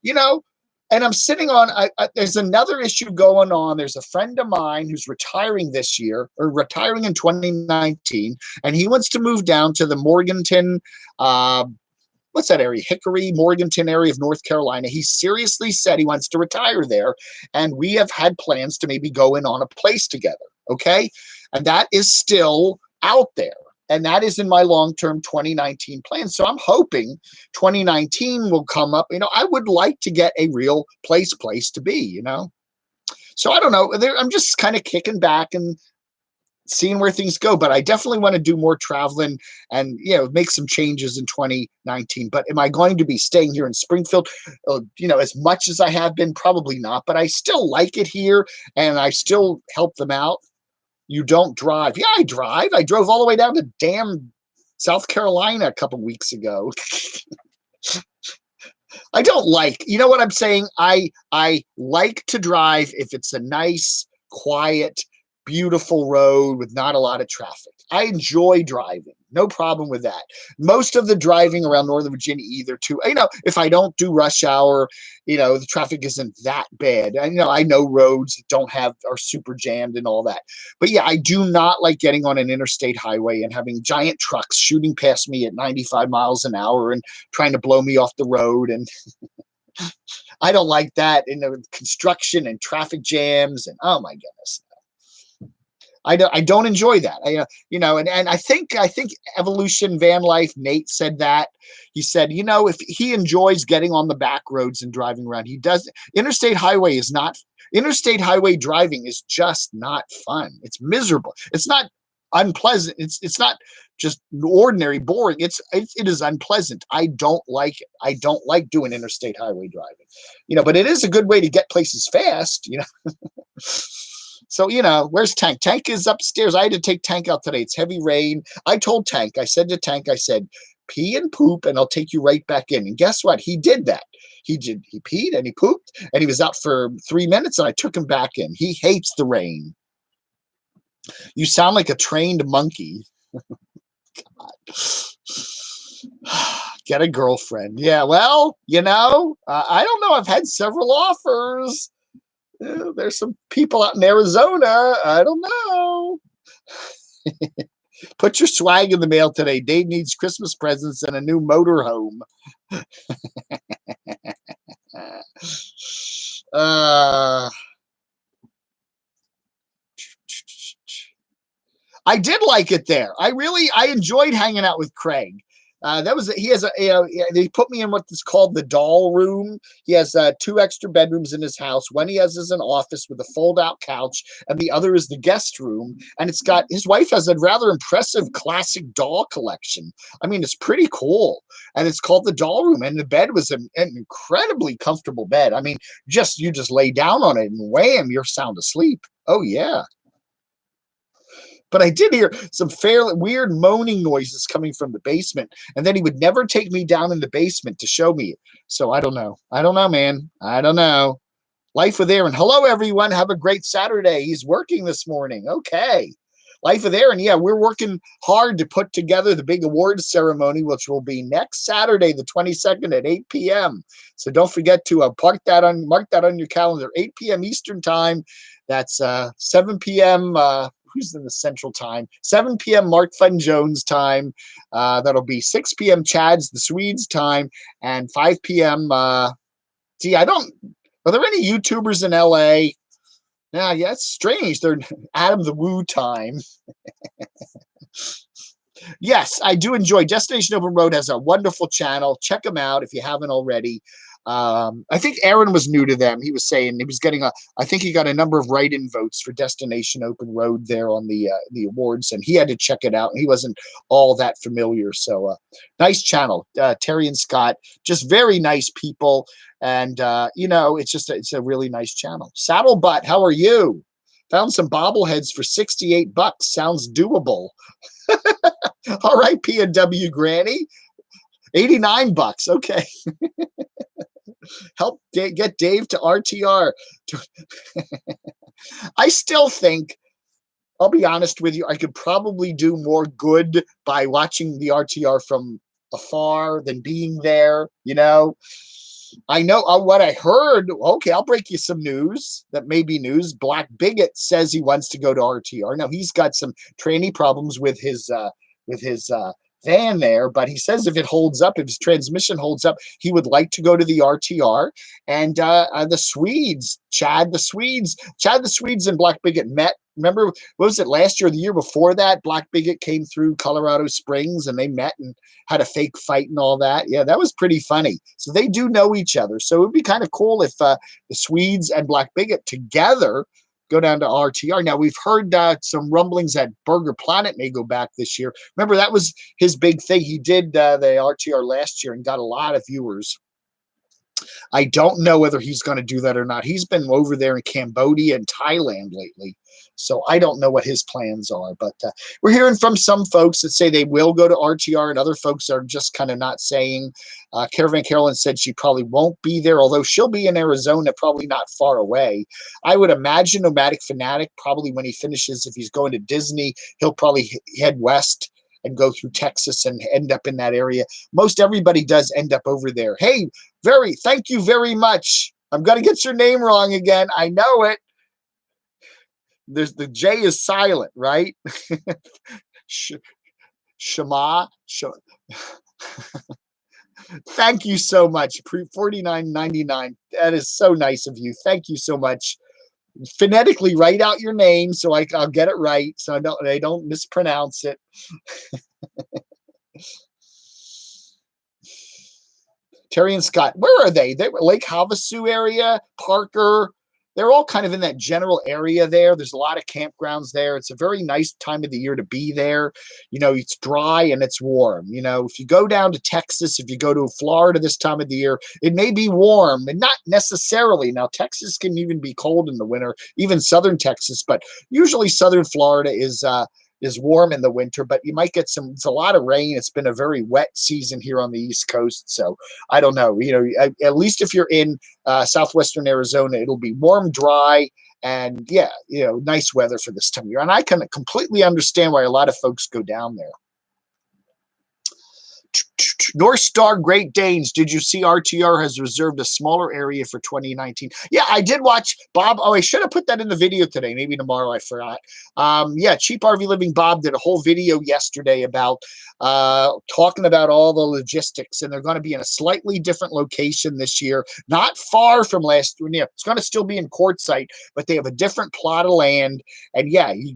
Speaker 1: and I'm sitting on, there's another issue going on. There's a friend of mine who's retiring this year, or retiring in 2019, and he wants to move down to the Morganton, what's that area? Hickory, Morganton area of North Carolina. He seriously said he wants to retire there, and we have had plans to maybe go in on a place together, okay? And that is still out there. And that is in my long-term 2019 plan. So I'm hoping 2019 will come up. I would like to get a real place to be, So I don't know. I'm just kind of kicking back and seeing where things go. But I definitely want to do more traveling and, make some changes in 2019. But am I going to be staying here in Springfield, as much as I have been? Probably not. But I still like it here, and I still help them out. You don't drive. Yeah, I drive. I drove all the way down to damn South Carolina a couple weeks ago. I don't like, what I'm saying? I like to drive if it's a nice, quiet, beautiful road with not a lot of traffic. I enjoy driving. No problem with that. Most of the driving around Northern Virginia, either too, if I don't do rush hour, the traffic isn't that bad. I know roads are super jammed and all that. But yeah, I do not like getting on an interstate highway and having giant trucks shooting past me at 95 miles an hour and trying to blow me off the road. And I don't like that. Construction and traffic jams and oh my goodness. I don't enjoy that. And I think Evolution Van Life, Nate said that. He said, if he enjoys getting on the back roads and driving around, he does. Interstate highway driving is just not fun. It's miserable. It's not unpleasant. It's not just ordinary boring. It is unpleasant. I don't like it. I don't like doing interstate highway driving, but it is a good way to get places fast, So, where's Tank? Tank is upstairs. I had to take Tank out today. It's heavy rain. I told Tank, I said to Tank, pee and poop, and I'll take you right back in. And guess what? He did that. He peed and he pooped, and he was out for 3 minutes, and I took him back in. He hates the rain. You sound like a trained monkey. God. Get a girlfriend. Yeah, well, I don't know. I've had several offers. There's some people out in Arizona. I don't know. Put your swag in the mail today. Dave needs Christmas presents and a new motorhome. I did like it there. I enjoyed hanging out with Craig. They put me in what's called the doll room. He has 2 extra bedrooms in his house. One he has is an office with a fold-out couch, and the other is the guest room. And his wife has a rather impressive classic doll collection. I mean, it's pretty cool. And it's called the doll room. And the bed was an incredibly comfortable bed. I mean, you just lay down on it and wham, you're sound asleep. Oh yeah. But I did hear some fairly weird moaning noises coming from the basement. And then he would never take me down in the basement to show me it. So I don't know. I don't know, man. I don't know. Life with Aaron. Hello, everyone. Have a great Saturday. He's working this morning. Okay. Life with Aaron. Yeah, we're working hard to put together the big awards ceremony, which will be next Saturday, the 22nd at 8 p.m. So don't forget to mark that on your calendar. 8 p.m. Eastern time. That's 7 p.m. Who's in the Central Time? 7 p.m. Mark Fun Jones time. That'll be 6 p.m. Chad's the Swedes time, and 5 p.m. Are there any YouTubers in LA? Yeah, it's strange. They're Adam the Woo time. Yes, I do enjoy Destination Open Road. Has a wonderful channel. Check them out if you haven't already. I think Aaron was new to them. He was saying he was getting I think he got a number of write-in votes for Destination Open Road there on the awards, and he had to check it out. And he wasn't all that familiar. So nice channel. Terry and Scott, just very nice people. And, it's a really nice channel. Saddlebutt, how are you? Found some bobbleheads for $68. Sounds doable. All right, P&W Granny. $89. Okay. Help get Dave to RTR. I still think, I'll be honest with you, I could probably do more good by watching the RTR from afar than being there, you know? I know what I heard. Okay, I'll break you some news that may be news. Black Bigot says he wants to go to RTR. Now he's got some tranny problems with his van there, but he says if it holds up, if his transmission holds up, he would like to go to the RTR. And the Swedes, Chad the Swedes and Black Bigot met. Remember, what was it, last year or the year before that? Black Bigot came through Colorado Springs and they met and had a fake fight and all that. Yeah, that was pretty funny. So they do know each other. So it would be kind of cool if the Swedes and Black Bigot together go down to RTR. Now, we've heard some rumblings that Burger Planet may go back this year. Remember, that was his big thing. He did the RTR last year and got a lot of viewers. I don't know whether he's going to do that or not. He's been over there in Cambodia and Thailand lately. So I don't know what his plans are. But we're hearing from some folks that say they will go to RTR, and other folks are just kind of not saying. Caravan Carolyn said she probably won't be there, although she'll be in Arizona, probably not far away. I would imagine Nomadic Fanatic, probably when he finishes, if he's going to Disney, he'll probably head west and go through Texas and end up in that area. Most everybody does end up over there. Hey, thank you very much. I'm going to get your name wrong again. I know it. The J is silent, right? Shema. Thank you so much. $49.99. That is so nice of you. Thank you so much. Phonetically write out your name so I'll get it right, so I don't mispronounce it. Terry and Scott, where are they? They were Lake Havasu area, Parker. They're all kind of in that general area there. There's a lot of campgrounds there. It's a very nice time of the year to be there. You know, it's dry and it's warm. You know, if you go down to Texas, if you go to Florida this time of the year, it may be warm and not necessarily. Now, Texas can even be cold in the winter, even southern Texas, but usually southern Florida is warm in the winter, but you might get it's a lot of rain. It's been a very wet season here on the East Coast. So I don't know, you know, at least if you're in southwestern Arizona, it'll be warm, dry, and yeah, you know, nice weather for this time of year. And I can completely understand why a lot of folks go down there. North Star Great Danes, did you see RTR has reserved a smaller area for 2019? Yeah, I did watch Bob. Oh, I should have put that in the video today. Maybe tomorrow, I forgot. Yeah, Cheap RV Living Bob did a whole video yesterday about talking about all the logistics, and they're going to be in a slightly different location this year, not far from last year. It's going to still be in Quartzsite, but they have a different plot of land. And yeah, you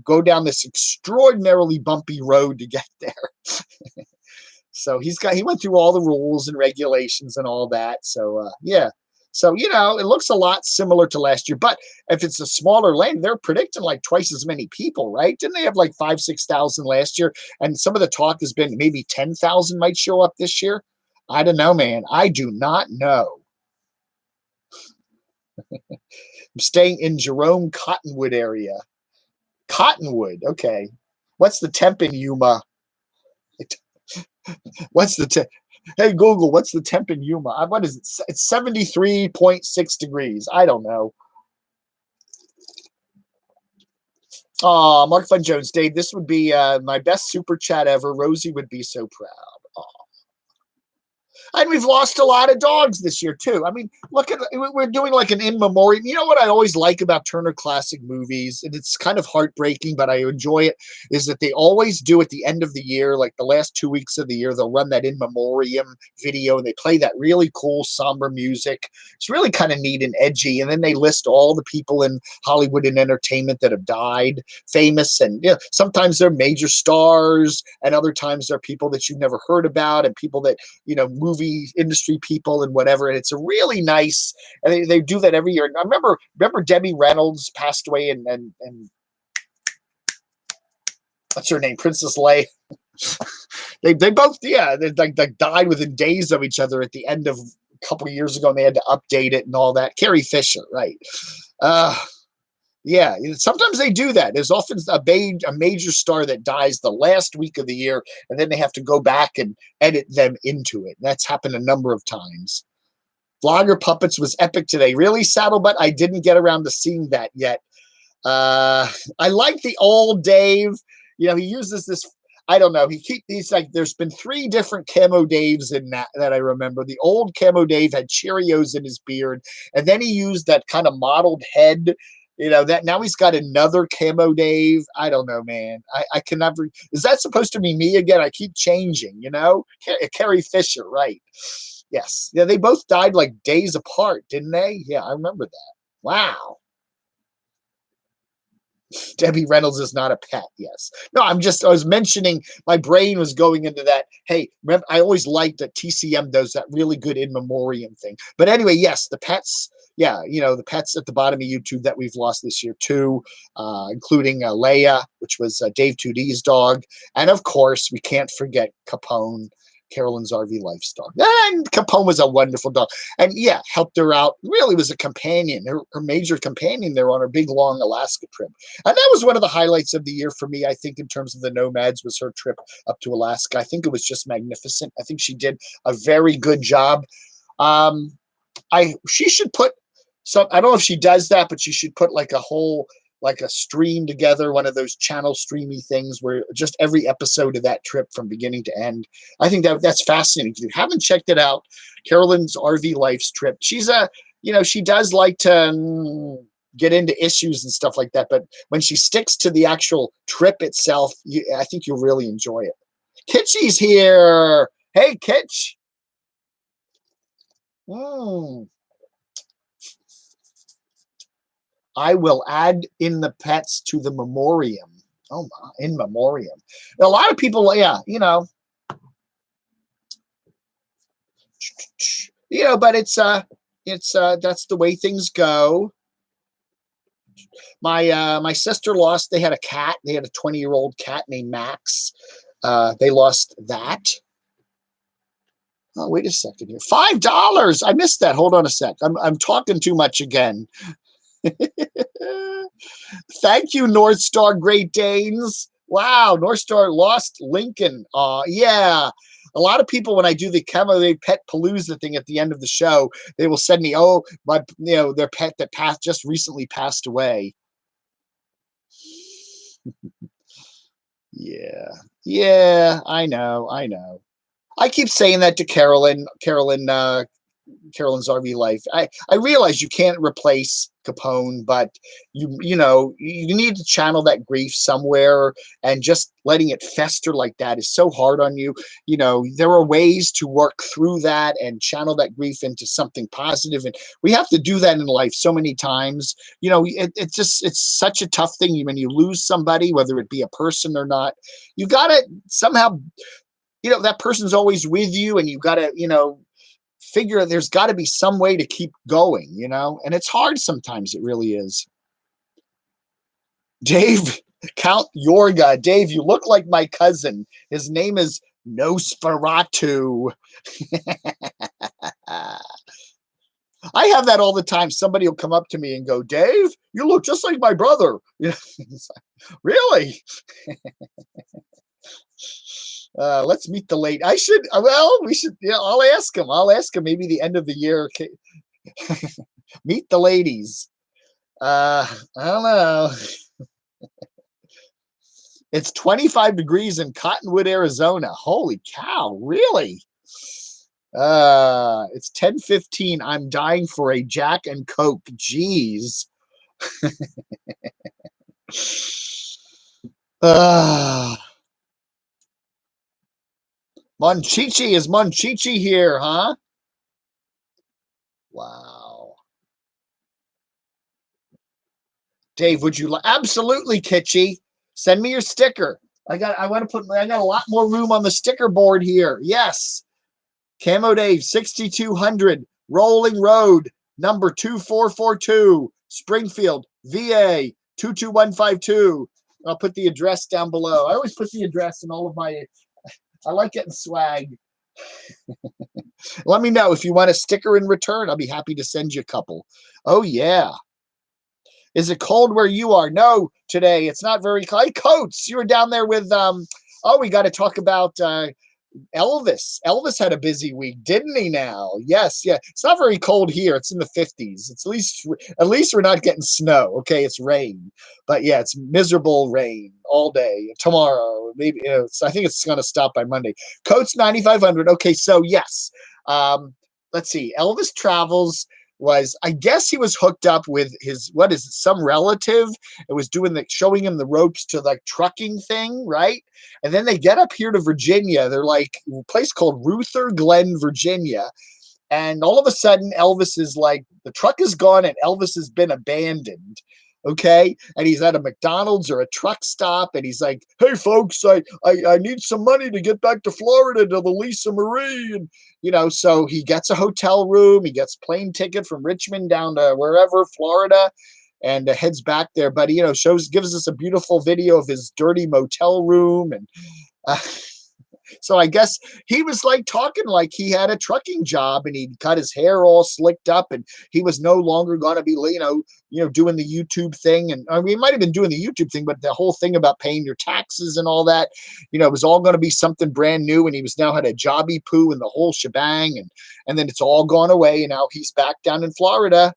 Speaker 1: go down this extraordinarily bumpy road to get there. So he went through all the rules and regulations and all that. So yeah. So, you know, it looks a lot similar to last year, but if it's a smaller land, they're predicting like twice as many people, right? Didn't they have like 5,000-6,000 last year? And some of the talk has been maybe 10,000 might show up this year. I don't know, man. I do not know. I'm staying in Jerome Cottonwood area. Cottonwood. Okay. What's the temp in Yuma? What's the Hey, Google, what's the temp in Yuma? What is it? It's 73.6 degrees. I don't know. Oh, Mark Fun Jones, Dave, this would be my best super chat ever. Rosie would be so proud. Oh. And we've lost a lot of dogs this year, too. I mean, look at we're doing like an in memoriam. You know what I always like about Turner Classic Movies, and it's kind of heartbreaking, but I enjoy it, is that they always do at the end of the year, like the last 2 weeks of the year, they'll run that in memoriam video, and they play that really cool, somber music. It's really kind of neat and edgy, and then they list all the people in Hollywood and entertainment that have died, famous, and you know, sometimes they're major stars, and other times they're people that you've never heard about, and people that, you know, movie industry people and whatever, and it's a really nice, and they do that every year. I remember Debbie Reynolds passed away, and what's her name, Princess Leia. they both, yeah, they like died within days of each other at the end of a couple of years ago, and they had to update it and all that. Carrie Fisher, right? Yeah, sometimes they do that. There's often a major star that dies the last week of the year, and then they have to go back and edit them into it. That's happened a number of times. Vlogger Puppets was epic today. Really, Saddlebutt? I didn't get around to seeing that yet. I like the old Dave. You know, he uses this. I don't know. He keep these like. There's been 3 different Camo Daves in that I remember. The old Camo Dave had Cheerios in his beard, and then he used that kind of modeled head. You know that now he's got another Camo Dave. I don't know, man. I can never. Is that supposed to be me again? I keep changing. You know, Carrie Fisher, right? Yes. Yeah, they both died like days apart, didn't they? Yeah, I remember that. Wow. Debbie Reynolds is not a pet. Yes. No, I was mentioning, my brain was going into that. Hey, remember, I always liked that TCM does that really good in memoriam thing. But anyway, yes, the pets. Yeah, you know, the pets at the bottom of YouTube that we've lost this year too, including Leia, which was Dave 2D's dog. And of course, we can't forget Capone, Carolyn's RV Life's dog. And Capone was a wonderful dog. And yeah, helped her out. Really was a companion, her major companion there on her big, long Alaska trip. And that was one of the highlights of the year for me, I think, in terms of the Nomads, was her trip up to Alaska. I think it was just magnificent. I think she did a very good job. She should put some, I don't know if she does that, but she should put like a stream together, one of those channel streamy things where just every episode of that trip from beginning to end. I think that's fascinating. If you haven't checked it out, Carolyn's RV Life's trip. She's she does like to get into issues and stuff like that, but when she sticks to the actual trip itself, I think you'll really enjoy it. Kitschy's here. Hey, Kitsch. I will add in the pets to the Memoriam. Oh my, in Memoriam. A lot of people, yeah, but it's that's the way things go. My sister lost, they had a cat. They had a 20-year-old cat named Max. They lost that. Oh, wait a second here. $5. I missed that. Hold on a sec. I'm talking too much again. Thank you, North Star Great Danes. Wow, North Star lost Lincoln. Yeah. A lot of people, when I do the camodave pet palooza thing at the end of the show, they will send me, their pet that just recently passed away. Yeah, I know. I keep saying that to Carolyn's RV Life. I realize you can't replace Capone, but you need to channel that grief somewhere, and just letting it fester like that is so hard on you. There are ways to work through that and channel that grief into something positive, and we have to do that in life so many times. It's such a tough thing when you lose somebody, whether it be a person or not. You gotta somehow, that person's always with you, and you gotta, figure there's got to be some way to keep going, and it's hard sometimes. It really is. Dave, Count Yorga. Dave, you look like my cousin. His name is Nosferatu. I have that all the time. Somebody will come up to me and go, Dave, you look just like my brother. Really? Let's meet the late. We should. Yeah, I'll ask him. Maybe the end of the year. Meet the ladies. I don't know. It's 25 degrees in Cottonwood, Arizona. Holy cow! Really? It's 10:15. I'm dying for a Jack and Coke. Jeez. Monchichi, is Monchichi here, huh? Wow. Dave, would you absolutely, Kitschy? Send me your sticker. I got a lot more room on the sticker board here. Yes. Camo Dave 6200 Rolling Road, number 2442, Springfield, VA 22152. I'll put the address down below. I always put the address in all of my. I like getting swag. Let me know if you want a sticker in return. I'll be happy to send you a couple. Oh, yeah. Is it cold where you are? No, today. It's not very cold. Coats, you were down there with, we got to talk about Elvis had a busy week, didn't he now? Yes, yeah. It's not very cold here. It's in the 50s. It's at least we're not getting snow. Okay, it's rain. But yeah, it's miserable rain all day. Tomorrow, maybe I think it's going to stop by Monday. Coats 9500. Okay, so yes. Let's see. Elvis Travels was, I guess he was hooked up with his, what is it, some relative. It was showing him the ropes to like trucking thing, right? And then they get up here to Virginia. They're like a place called Ruther Glen, Virginia. And all of a sudden, Elvis is like, the truck is gone and Elvis has been abandoned. Okay. And he's at a McDonald's or a truck stop. And he's like, hey, folks, I need some money to get back to Florida to the Lisa Marie. And, so he gets a hotel room. He gets a plane ticket from Richmond down to wherever, Florida, and heads back there. But, gives us a beautiful video of his dirty motel room. And, so I guess he was like talking like he had a trucking job and he'd got his hair all slicked up and he was no longer going to be, doing the YouTube thing. And I mean, he might have been doing the YouTube thing, but the whole thing about paying your taxes and all that, it was all going to be something brand new. And he was now had a jobby poo and the whole shebang. And then it's all gone away. And now he's back down in Florida,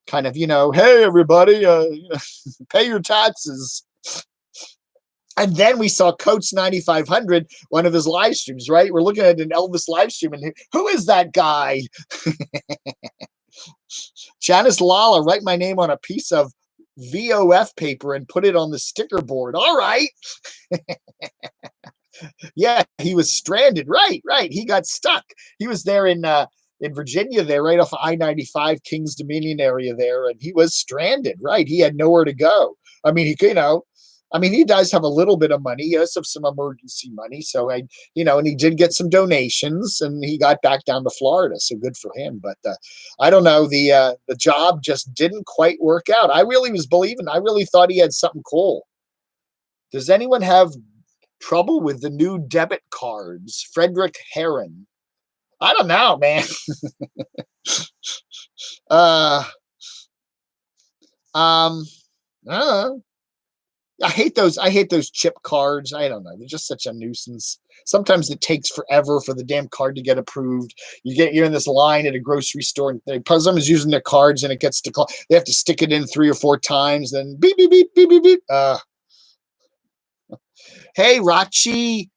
Speaker 1: kind of, hey, everybody, pay your taxes. And then we saw Coats 9500, one of his live streams, right? We're looking at an Elvis live stream, and who is that guy? Janice Lala, write my name on a piece of VOF paper and put it on the sticker board. All right. Yeah, he was stranded. Right. He got stuck. He was there in Virginia, there, right off of I-95, Kings Dominion area there, and he was stranded. Right. He had nowhere to go. I mean, he does have a little bit of money. He does have some emergency money. So and he did get some donations and he got back down to Florida. So good for him. But I don't know. The job just didn't quite work out. I really thought he had something cool. Does anyone have trouble with the new debit cards? Frederick Heron. I don't know, man. I don't know. I hate those chip cards. I don't know. They're just such a nuisance. Sometimes it takes forever for the damn card to get approved. You're in this line at a grocery store and someone's using their cards and it gets declined. They have to stick it in 3 or 4 times. Then beep, beep, beep, beep, beep, beep. Hey, Rachi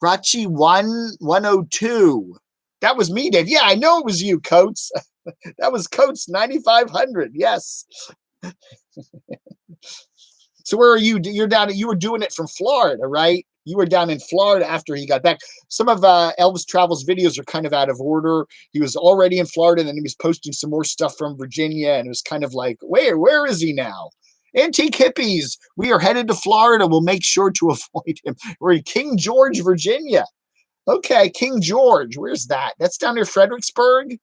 Speaker 1: 102. That was me, Dave. Yeah, I know it was you, Coats. That was Coats 9500. Yes. So where are you? You were doing it from Florida, right? You were down in Florida after he got back. Some of Elvis Travels videos are kind of out of order. He was already in Florida, and then he was posting some more stuff from Virginia, and it was kind of like, where is he now? Antique hippies, we are headed to Florida. We'll make sure to avoid him. We're in King George, Virginia. Okay, King George, where's that? That's down near Fredericksburg?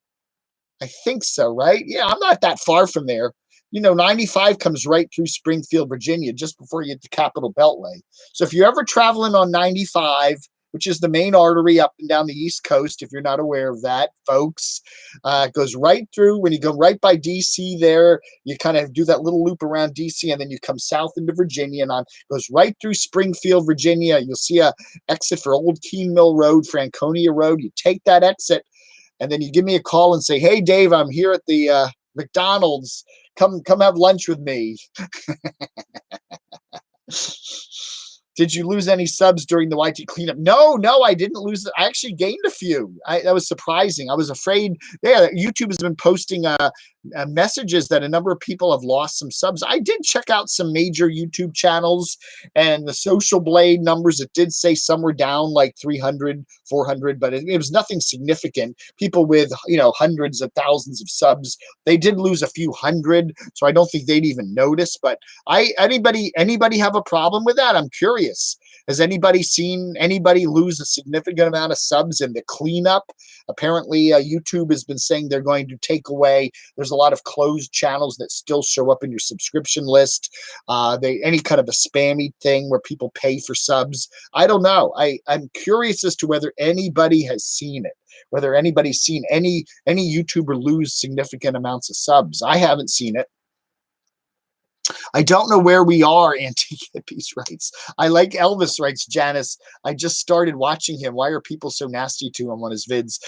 Speaker 1: I think so, right? Yeah, I'm not that far from there. 95 comes right through Springfield, Virginia, just before you get to Capitol Beltway. So if you're ever traveling on 95, which is the main artery up and down the East Coast, if you're not aware of that, folks, it goes right through. When you go right by D.C. there, you kind of do that little loop around D.C., and then you come south into Virginia, and goes right through Springfield, Virginia. You'll see a exit for Old Keene Mill Road, Franconia Road. You take that exit, and then you give me a call and say, hey, Dave, I'm here at the McDonald's. Come have lunch with me. Did you lose any subs during the YT cleanup? No, I didn't lose it. I actually gained a few. That was surprising. I was afraid. Yeah, YouTube has been posting messages that a number of people have lost some subs. I did check out some major YouTube channels and the Social Blade numbers. It did say some were down like 300, 400, but it was nothing significant. People with, hundreds of thousands of subs, they did lose a few hundred. So I don't think they'd even notice. But anybody have a problem with that? I'm curious. Has anybody seen anybody lose a significant amount of subs in the cleanup? Apparently, YouTube has been saying they're going to take away. There's a lot of closed channels that still show up in your subscription list. Any kind of a spammy thing where people pay for subs. I don't know. I'm curious as to whether anybody has seen it. Whether anybody's seen any YouTuber lose significant amounts of subs. I haven't seen it. I don't know where we are, Antique Hippies writes. I like Elvis, writes Janice. I just started watching him. Why are people so nasty to him on his vids?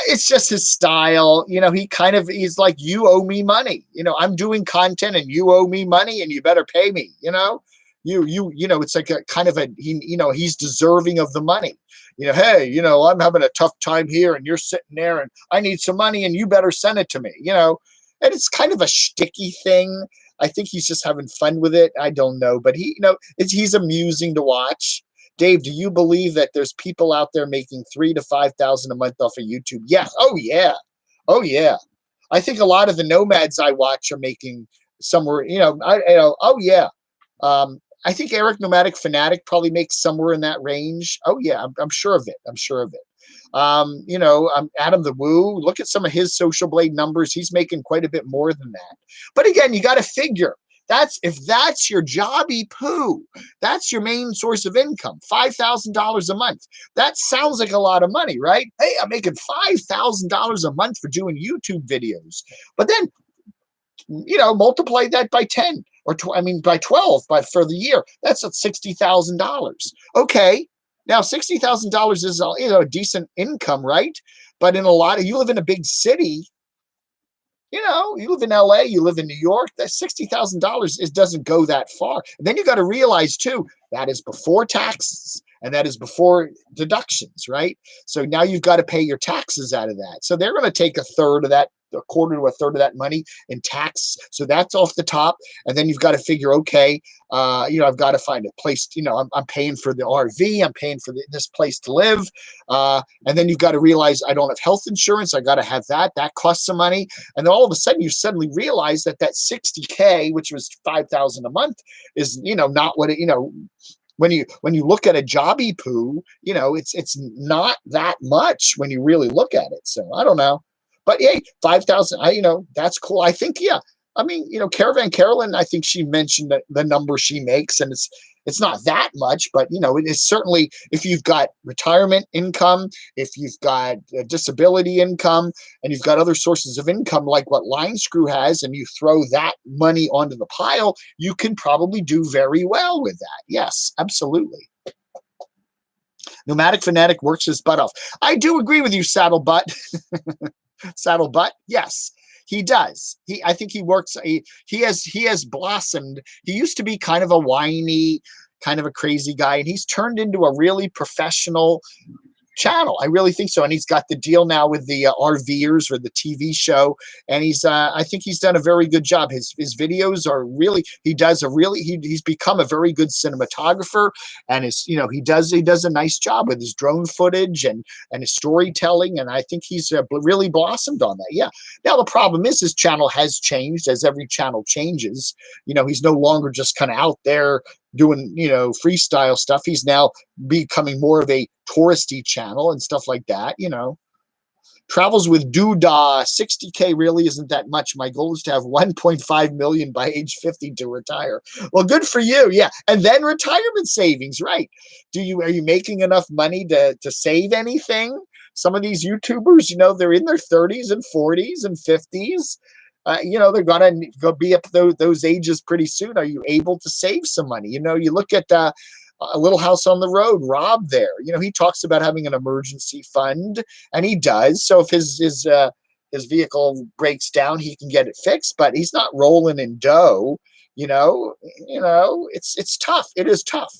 Speaker 1: It's just his style. You know, he's like, you owe me money. You know, I'm doing content and you owe me money and you better pay me, you know? You know, it's like a kind of he's deserving of the money. You know, hey, you know, I'm having a tough time here and you're sitting there and I need some money and you better send it to me, you know? And it's kind of a shticky thing. I think he's just having fun with it. I don't know, but he's amusing to watch. Dave, do you believe that there's people out there making $3,000 to $5,000 a month off of YouTube? Yeah. Oh yeah. Oh yeah. I think a lot of the nomads I watch are making somewhere. Oh yeah. I think Eric Nomadic Fanatic probably makes somewhere in that range. Oh yeah, I'm sure of it. I'm sure of it. Adam the Woo. Look at some of his Social Blade numbers. He's making quite a bit more than that. But again, you got to figure. If that's your jobby poo, that's your main source of income, $5,000 a month. That sounds like a lot of money, right? Hey, I'm making $5,000 a month for doing YouTube videos. But then, multiply that by 10 by 12 for the year. That's at $60,000. Okay. Now, $60,000 is a decent income, right? But you live in a big city. You live in LA, you live in New York, that $60,000 doesn't go that far. And then you got to realize too, that is before taxes and that is before deductions, right? So now you've got to pay your taxes out of that. So they're going to take a quarter to a third of that money in tax. So that's off the top. And then you've got to figure, okay, I've got to find a place, I'm paying for the RV, I'm paying for this place to live. And then you've got to realize I don't have health insurance. I got to have that. That costs some money. And then all of a sudden you suddenly realize that $60K, which was $5,000 a month, is, not what it, when you look at a jobby poo, it's not that much when you really look at it. So I don't know. But hey, 5,000, that's cool. I think, yeah. I mean, Caravan Carolyn, I think she mentioned the number she makes, and it's not that much, but it is certainly, if you've got retirement income, if you've got disability income, and you've got other sources of income like what Line Screw has, and you throw that money onto the pile, you can probably do very well with that. Yes, absolutely. Nomadic Fanatic works his butt off. I do agree with you, Saddle Butt. Saddle Butt, yes. He does. I think he works. He has blossomed. He used to be kind of a whiny, kind of a crazy guy, and he's turned into a really professional channel. I really think so. And he's got the deal now with the RVers or the TV show. And I think he's done a very good job. His videos are really, he's become a very good cinematographer, and he does a nice job with his drone footage and his storytelling. And I think he's really blossomed on that. Yeah. Now the problem is his channel has changed, as every channel changes. He's no longer just kind of out there doing, freestyle stuff. He's now becoming more of a touristy channel and stuff like that, Travels with Doodah, 60K really isn't that much. My goal is to have 1.5 million by age 50 to retire. Well, good for you. Yeah. And then retirement savings, right? Are you making enough money to save anything? Some of these YouTubers, they're in their 30s and 40s and 50s. They're going to be up those ages pretty soon. Are you able to save some money? You look at A Little House on the Road, Rob there. He talks about having an emergency fund, and he does. So if his vehicle breaks down, he can get it fixed, but he's not rolling in dough. It's tough. It is tough.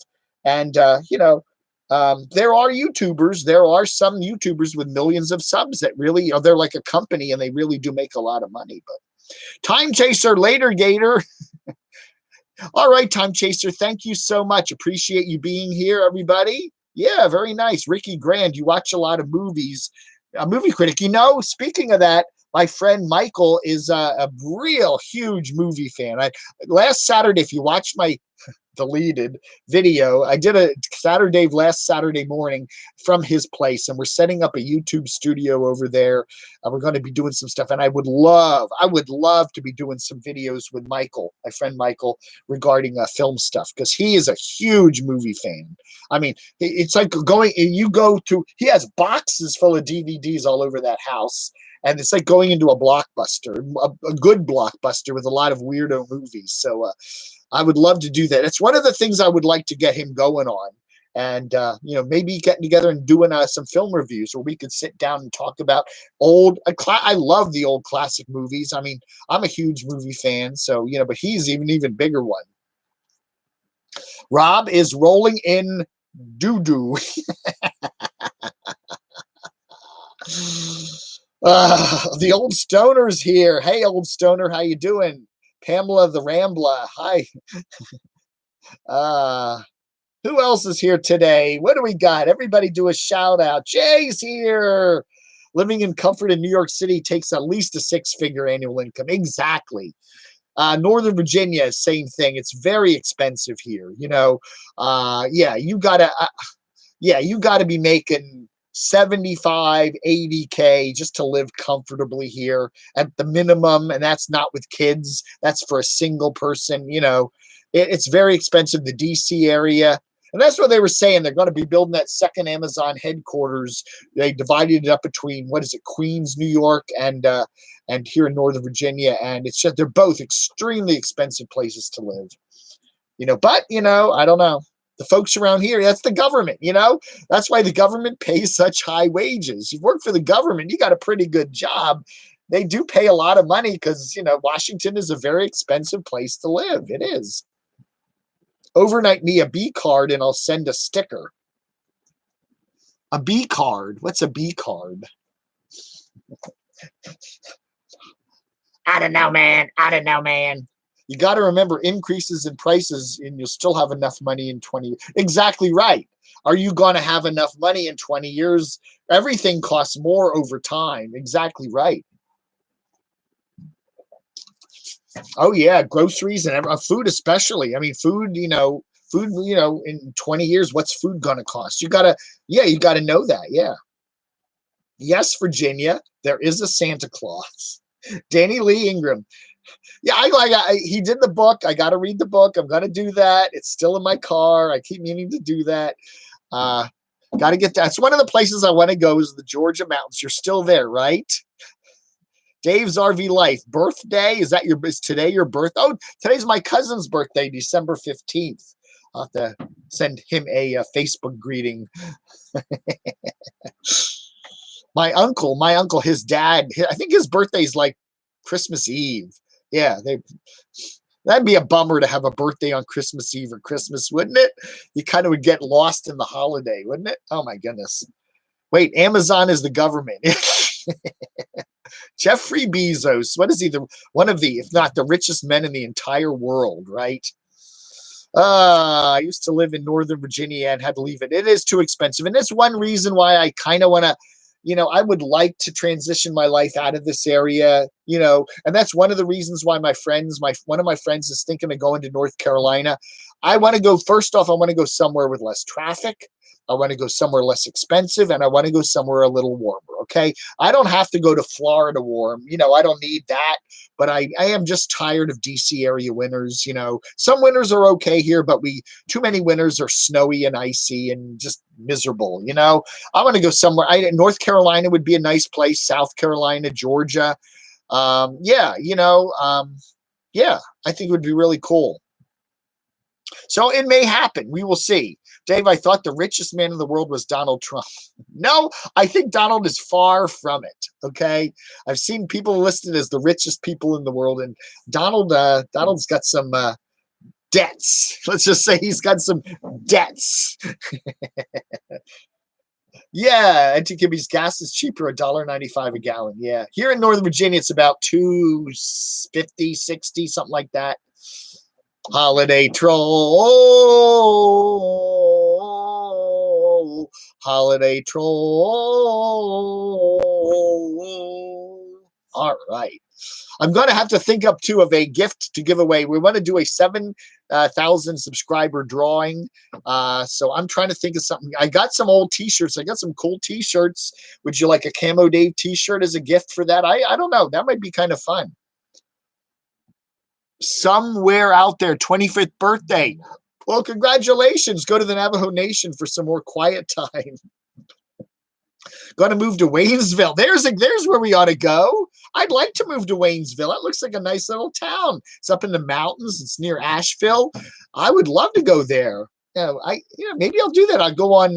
Speaker 1: And, there are YouTubers. There are some YouTubers with millions of subs that really they're like a company, and they really do make a lot of money. But Time Chaser, later, Gator. All right, Time Chaser, thank you so much. Appreciate you being here, everybody. Yeah, very nice. Ricky Grand, you watch a lot of movies. A movie critic. Speaking of that, my friend Michael is a real huge movie fan. Last Saturday, if you watched my deleted video, I did a SaturDAVE last Saturday morning from his place, and we're setting up a YouTube studio over there. We're going to be doing some stuff, and I would love to be doing some videos with Michael, my friend Michael, regarding film stuff, because he is a huge movie fan. I mean, it's like he has boxes full of DVDs all over that house. And it's like going into a blockbuster, a good blockbuster with a lot of weirdo movies. So I would love to do that. It's one of the things I would like to get him going on. And, maybe getting together and doing some film reviews where we could sit down and talk about I love the old classic movies. I mean, I'm a huge movie fan. So, but he's even bigger one. Rob is rolling in doo-doo. The old stoner's here. Hey, old stoner, how you doing? Pamela the Rambler. Hi. Who else is here today? What do we got? Everybody do a shout out. Jay's here. Living in comfort in New York City takes at least a 6-figure annual income. Exactly. Northern Virginia, same thing. It's very expensive here. You gotta be making 75, 80K just to live comfortably here at the minimum. And that's not with kids. That's for a single person. It's very expensive. The DC area. And that's what they were saying. They're going to be building that second Amazon headquarters. They divided it up between, Queens, New York, and here in Northern Virginia. And it's just, they're both extremely expensive places to live. But I don't know. The folks around here, that's the government, That's why the government pays such high wages. You work for the government, you got a pretty good job. They do pay a lot of money because, Washington is a very expensive place to live. It is. Overnight me a B card and I'll send a sticker. A B card? What's a B card? I don't know, man. You got to remember increases in prices and you'll still have enough money in 20 years. Exactly right. Are you going to have enough money in 20 years? Everything costs more over time. Exactly right. Oh yeah, groceries and food especially. I mean, food, in 20 years, what's food going to cost? You got to know that. Yeah. Yes, Virginia, there is a Santa Claus. Danny Lee Ingram. Yeah, he did the book. I got to read the book. I'm going to do that. It's still in my car. I keep meaning to do that. Got to get that. It's one of the places I want to go is the Georgia mountains. You're still there, right? Dave's RV Life birthday. Is today your birth? Oh, today's my cousin's birthday, December 15th. I'll have to send him a Facebook greeting. My uncle, his dad, I think his birthday's like Christmas Eve. Yeah, that'd be a bummer to have a birthday on Christmas Eve or Christmas, wouldn't it? You kind of would get lost in the holiday, wouldn't it? Oh my goodness. Wait, Amazon is the government. Jeffrey Bezos, what is he? One of the, if not the richest men in the entire world, right? I used to live in Northern Virginia and had to leave it. It is too expensive. And that's one reason why I kind of want to, I would like to transition my life out of this area, and that's one of the reasons why one of my friends is thinking of going to North Carolina. I want to go, first off, I want to go somewhere with less traffic. I want to go somewhere less expensive, and I want to go somewhere a little warmer, okay? I don't have to go to Florida warm. I don't need that, but I am just tired of D.C. area winters, Some winters are okay here, but too many winters are snowy and icy and just miserable, I want to go somewhere. North Carolina would be a nice place, South Carolina, Georgia. Yeah, I think it would be really cool. So it may happen. We will see. Dave, I thought the richest man in the world was Donald Trump. No, I think Donald is far from it. Okay. I've seen people listed as the richest people in the world, and Donald's got some debts. Let's just say he's got some debts. Yeah, Antiquities gas is cheaper, $1.95 a gallon. Yeah. Here in Northern Virginia, it's about $2.50, $60, something like that. Holiday troll, holiday troll. All right. I'm going to have to think up too of a gift to give away. We want to do a 7,000 subscriber drawing. So I'm trying to think of something. I got some old t-shirts. I got some cool t-shirts. Would you like a Camo Dave t-shirt as a gift for that? I don't know. That might be kind of fun. Somewhere out there, 25th birthday. Well, congratulations. Go to the Navajo Nation for some more quiet time. Going to move to Waynesville. There's where we ought to go. I'd like to move to Waynesville. That looks like a nice little town. It's up in the mountains. It's near Asheville. I would love to go there. Maybe I'll do that. I'll go on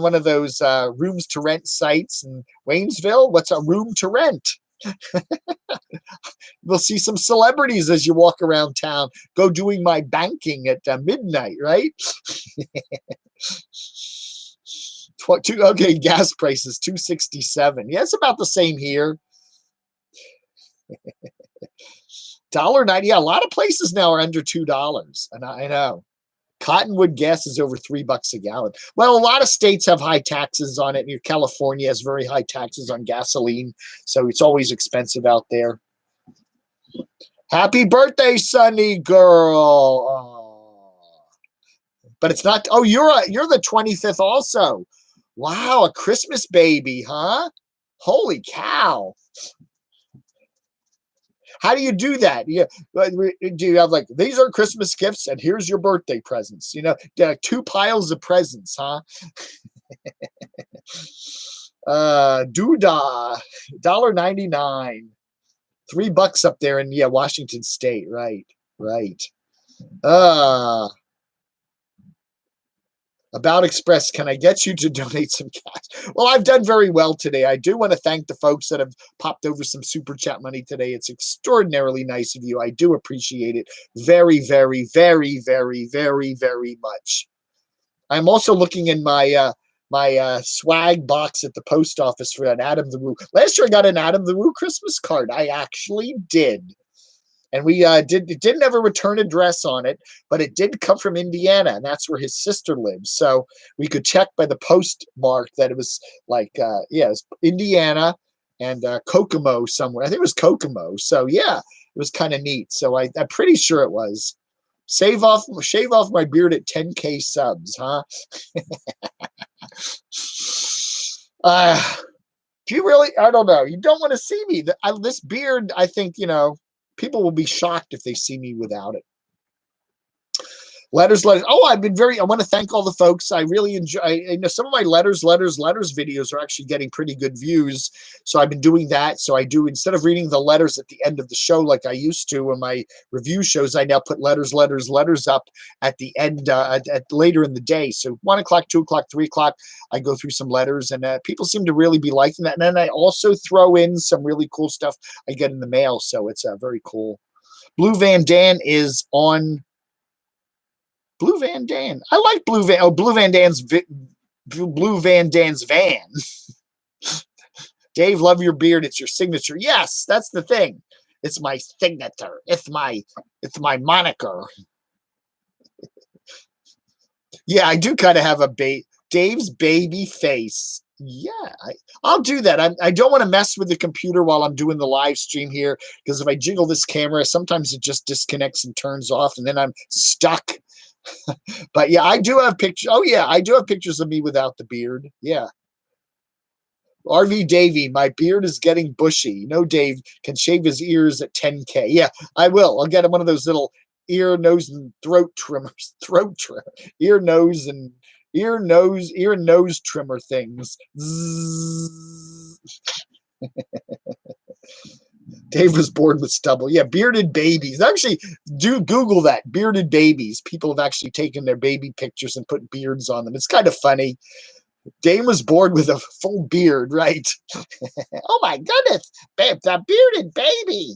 Speaker 1: one of those rooms to rent sites in Waynesville. What's a room to rent? We'll see some celebrities as you walk around town. Go doing my banking at midnight, right? Okay, gas prices $2.67. Yeah, it's about the same here. $1.90. Yeah, a lot of places now are under $2, and I know. Cottonwood gas is over $3 a gallon. Well, a lot of states have high taxes on it. California has very high taxes on gasoline, so it's always expensive out there. Happy birthday, Sunny girl. Oh. But it's not. Oh, you're the 25th also. Wow, a Christmas baby, huh? Holy cow. How do you do that? Do you have like, these are Christmas gifts and here's your birthday presents? Two piles of presents, huh? Doodah, $1.99. $3 up there in Washington State, right. About Express, can I get you to donate some cash? Well, I've done very well today. I do want to thank the folks that have popped over some super chat money today. It's extraordinarily nice of you. I do appreciate it very, very, very, very, very, very much. I'm also looking in my swag box at the post office for an Adam the Woo. Last year I got an Adam the Woo Christmas card. I actually did. And it didn't have a return address on it, but it did come from Indiana, and that's where his sister lives. So we could check by the postmark that it was like, it was Indiana and Kokomo somewhere. I think it was Kokomo. So yeah, it was kind of neat. So I'm pretty sure it was. Shave off my beard at 10K subs, huh? Do you really? I don't know. You don't want to see me. This beard, I think, people will be shocked if they see me without it. Letters. Oh, I want to thank all the folks. I really enjoy, some of my letters videos are actually getting pretty good views. So I've been doing that. So I do, instead of reading the letters at the end of the show, like I used to in my review shows, I now put letters up at the end, at later in the day. So 1 o'clock, 2 o'clock, 3 o'clock, I go through some letters, and people seem to really be liking that. And then I also throw in some really cool stuff I get in the mail. So it's very cool. Blue Van Dan is on. Blue Van Dan. I like Blue Van. Oh, Blue Van Dan's van. Dave, love your beard. It's your signature. Yes, that's the thing. It's my signature. It's my moniker. Yeah, I do kind of have Dave's baby face. Yeah, I'll do that. I don't want to mess with the computer while I'm doing the live stream here, because if I jiggle this camera, sometimes it just disconnects and turns off, and then I'm stuck. But yeah, I do have pictures. Oh yeah, I do have pictures of me without the beard. Yeah. RV Davey, my beard is getting bushy. Dave can shave his ears at 10K. Yeah, I will. I'll get one of those little ear, nose, and throat trimmers. Ear, nose, and trimmer things. Dave was born with stubble. Yeah, bearded babies. Actually, do Google that. Bearded babies. People have actually taken their baby pictures and put beards on them. It's kind of funny. Dave was born with a full beard, right? Oh my goodness, babe, the bearded baby.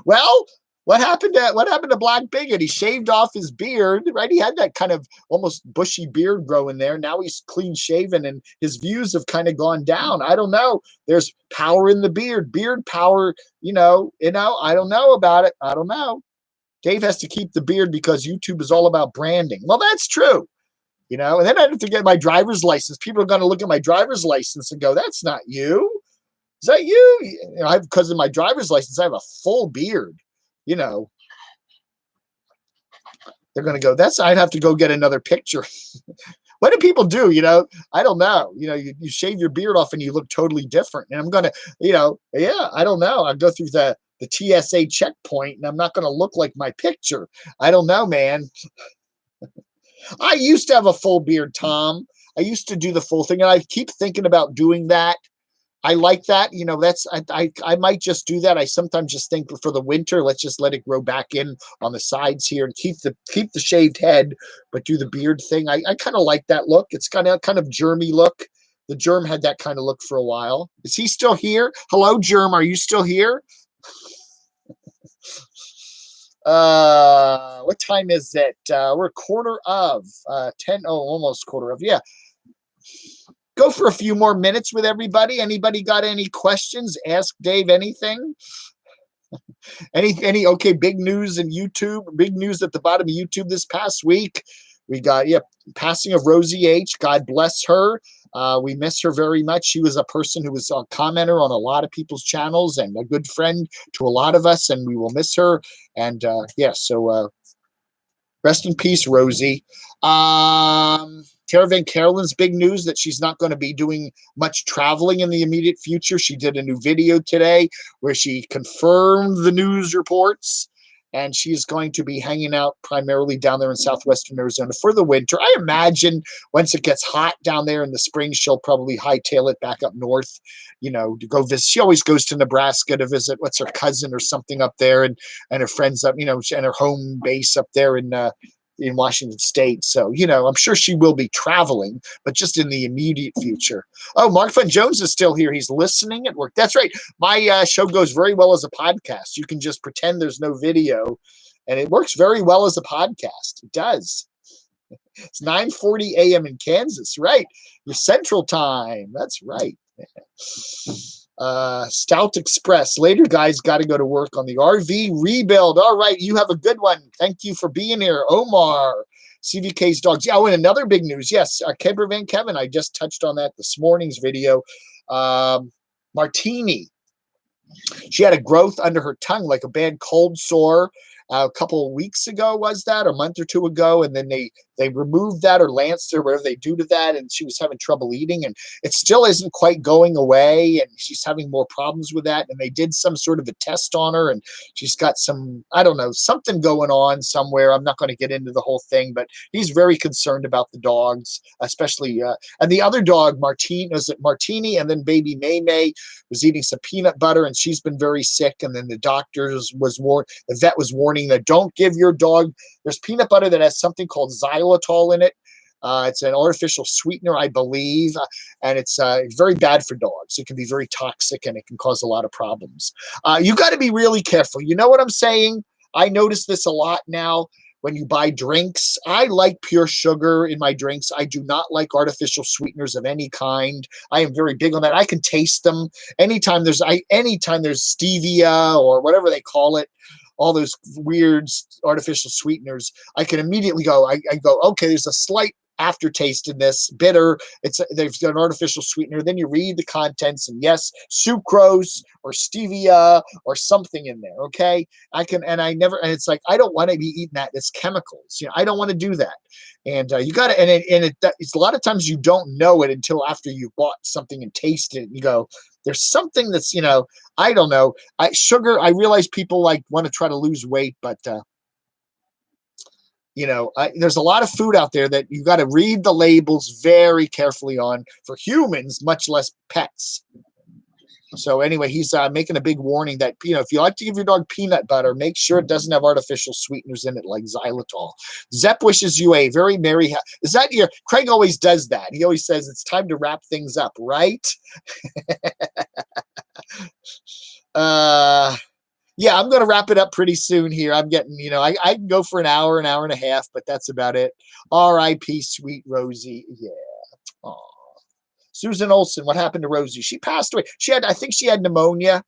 Speaker 1: Well, what happened to Black Bigot? He shaved off his beard, right? He had that kind of almost bushy beard growing there. Now he's clean shaven, and his views have kind of gone down. I don't know. There's power in the beard power. I don't know about it. I don't know. Dave has to keep the beard because YouTube is all about branding. Well, that's true. And then I have to get my driver's license. People are going to look at my driver's license and go, "That's not you. Is that you?" Because of my driver's license, I have a full beard. They're going to go, I'd have to go get another picture. What do people do? I don't know. You shave your beard off and you look totally different. And I'm going to, I don't know. I'll go through the TSA checkpoint and I'm not going to look like my picture. I don't know, man. I used to have a full beard, Tom. I used to do the full thing, and I keep thinking about doing that. I like that. You know, that's I might just do that. I sometimes just think for the winter, let's just let it grow back in on the sides here and keep the shaved head, but do the beard thing. I kind of like that look. It's kind of germy look. The germ had that kind of look for a while. Is he still here? Hello, germ. Are you still here? What time is it? We're quarter of 10. Oh, almost quarter of. Yeah. Go for a few more minutes with everybody. Anybody got any questions? Ask Dave anything. Any okay, big news in YouTube, big news at the bottom of YouTube this past week. We got passing of Rosie H. God bless her. We miss her very much. She was a person who was a commenter on a lot of people's channels and a good friend to a lot of us, and we will miss her. And so rest in peace, Rosie. Caravan Carolyn's big news that she's not going to be doing much traveling in the immediate future. She did a new video today where she confirmed the news reports, and she's going to be hanging out primarily down there in southwestern Arizona for the winter. I imagine once it gets hot down there in the spring, she'll probably hightail it back up north, to go visit. She always goes to Nebraska to visit what's her cousin or something up there, and her friends up, and her home base up there in Washington State. So, I'm sure she will be traveling, but just in the immediate future. Oh, Mark Fun Jones is still here. He's listening at work. That's right. My show goes very well as a podcast. You can just pretend there's no video, and it works very well as a podcast. It does. It's 9:40 a.m. in Kansas, right? Your Central Time. That's right. Stout Express. Later, guys, got to go to work on the RV rebuild. All right, you have a good one. Thank you for being here, Omar. CVK's dogs. Oh, and another big news. Yes, Kemper Van Kevin. I just touched on that this morning's video. Martini. She had a growth under her tongue, like a bad cold sore. A couple of weeks ago, was that, or a month or two ago, and then they removed that or lanced her, whatever they do to that, and she was having trouble eating, and it still isn't quite going away, and she's having more problems with that, and they did some sort of a test on her, and she's got some, I don't know, something going on somewhere. I'm not going to get into the whole thing, but he's very concerned about the dogs, especially, and the other dog, Martini, and then baby May was eating some peanut butter, and she's been very sick, and then the the vet was warning that don't give your dog, there's peanut butter that has something called xylitol in it. It's an artificial sweetener, I believe, and it's very bad for dogs. It can be very toxic, and it can cause a lot of problems. You got to be really careful. You know what I'm saying? I notice this a lot now when you buy drinks. I like pure sugar in my drinks. I do not like artificial sweeteners of any kind. I am very big on that. I can taste them. Anytime there's stevia or whatever they call it, all those weird artificial sweeteners, I can immediately go, I go, okay, there's a slight aftertaste in this, bitter. They've got an artificial sweetener. Then you read the contents, and yes, sucrose or stevia or something in there. Okay, it's like, I don't want to be eating that. It's chemicals. I don't want to do that. And you got to, it's a lot of times you don't know it until after you bought something and tasted it. And you go, there's something that's, I don't know. Sugar, I realize people want to try to lose weight, but there's a lot of food out there that you got to read the labels very carefully on for humans, much less pets. So anyway, he's making a big warning that, if you like to give your dog peanut butter, make sure it doesn't have artificial sweeteners in it like xylitol. Zep wishes you a very merry. Is that your? Craig always does that. He always says it's time to wrap things up, right? Yeah, I'm going to wrap it up pretty soon here. I'm getting, I can go for an hour and a half, but that's about it. R.I.P. Sweet Rosie. Yeah. Aww. Susan Olson, what happened to Rosie? She passed away. I think she had pneumonia.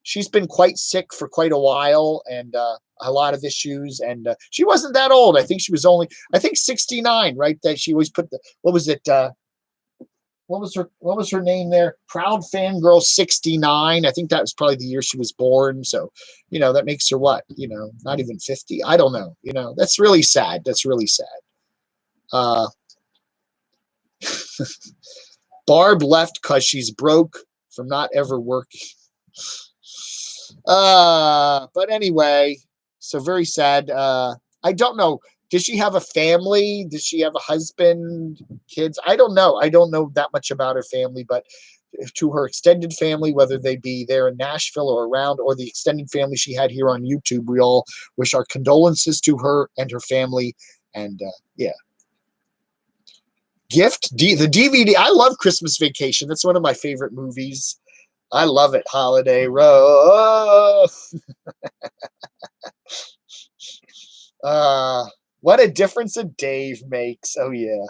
Speaker 1: She's been quite sick for quite a while, and a lot of issues. And she wasn't that old. I think she was only, 69, right? That she always put what was her name there? Proud Fangirl 69. I think that was probably the year she was born. So, that makes her what? Not even 50. I don't know. That's really sad. That's really sad. Barb left because she's broke from not ever working. But anyway, so very sad. I don't know. Does she have a family? Does she have a husband, kids? I don't know. I don't know that much about her family, but to her extended family, whether they be there in Nashville or around, or the extended family she had here on YouTube, we all wish our condolences to her and her family. And yeah. The DVD. I love Christmas Vacation. That's one of my favorite movies. I love it. Holiday Row. What a difference a Dave makes. Oh yeah.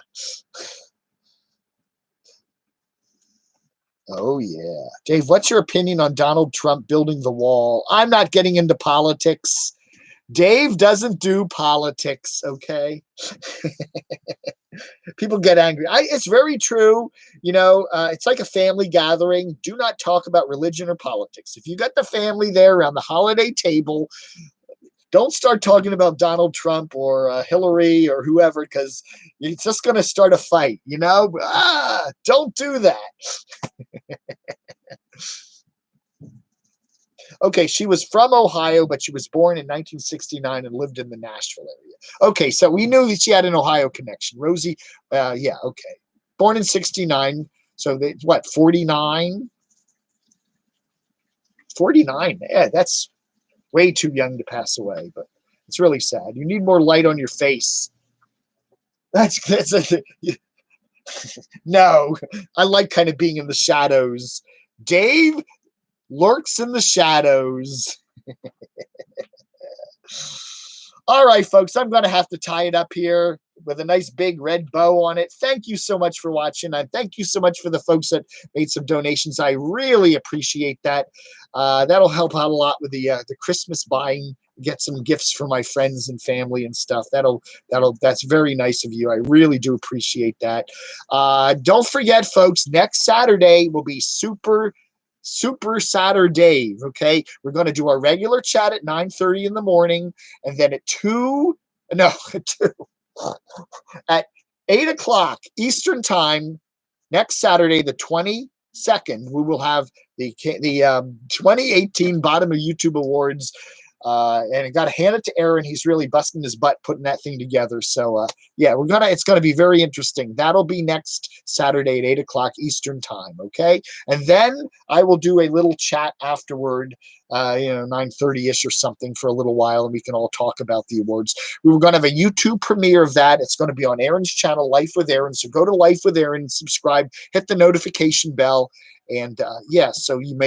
Speaker 1: Oh yeah. Dave, what's your opinion on Donald Trump building the wall? I'm not getting into politics. Dave doesn't do politics, okay? People get angry. It's very true. It's like a family gathering. Do not talk about religion or politics. If you got the family there around the holiday table, don't start talking about Donald Trump or Hillary or whoever, because it's just going to start a fight, don't do that. Okay, she was from Ohio, but she was born in 1969 and lived in the Nashville area. Okay, so we knew that she had an Ohio connection. Rosie, yeah, okay. Born in 69, so 49? 49, yeah, that's way too young to pass away, but it's really sad. You need more light on your face. No, I like kind of being in the shadows. Dave lurks in the shadows. All right, folks, I'm going to have to tie it up here with a nice big red bow on it. Thank you so much for watching. And thank you so much for the folks that made some donations. I really appreciate that. That'll help out a lot with the Christmas buying. Get some gifts for my friends and family and stuff. That's very nice of you. I really do appreciate that. Don't forget, folks, next Saturday will be Super SaturDAVE, okay? We're going to do our regular chat at 9:30 in the morning, and then at 2, at 8 o'clock Eastern time, next Saturday, the 22nd, we will have the 2018 Bottom of YouTube Awards. And I got to hand it to Aaron. He's really busting his butt putting that thing together. So yeah, it's going to be very interesting. That'll be next Saturday at 8 o'clock Eastern time. Okay. And then I will do a little chat afterward, 9:30-ish or something for a little while, and we can all talk about the awards. We were going to have a YouTube premiere of that. It's going to be on Aaron's channel, Life with Aaron. So go to Life with Aaron, subscribe, hit the notification bell. And yeah, so you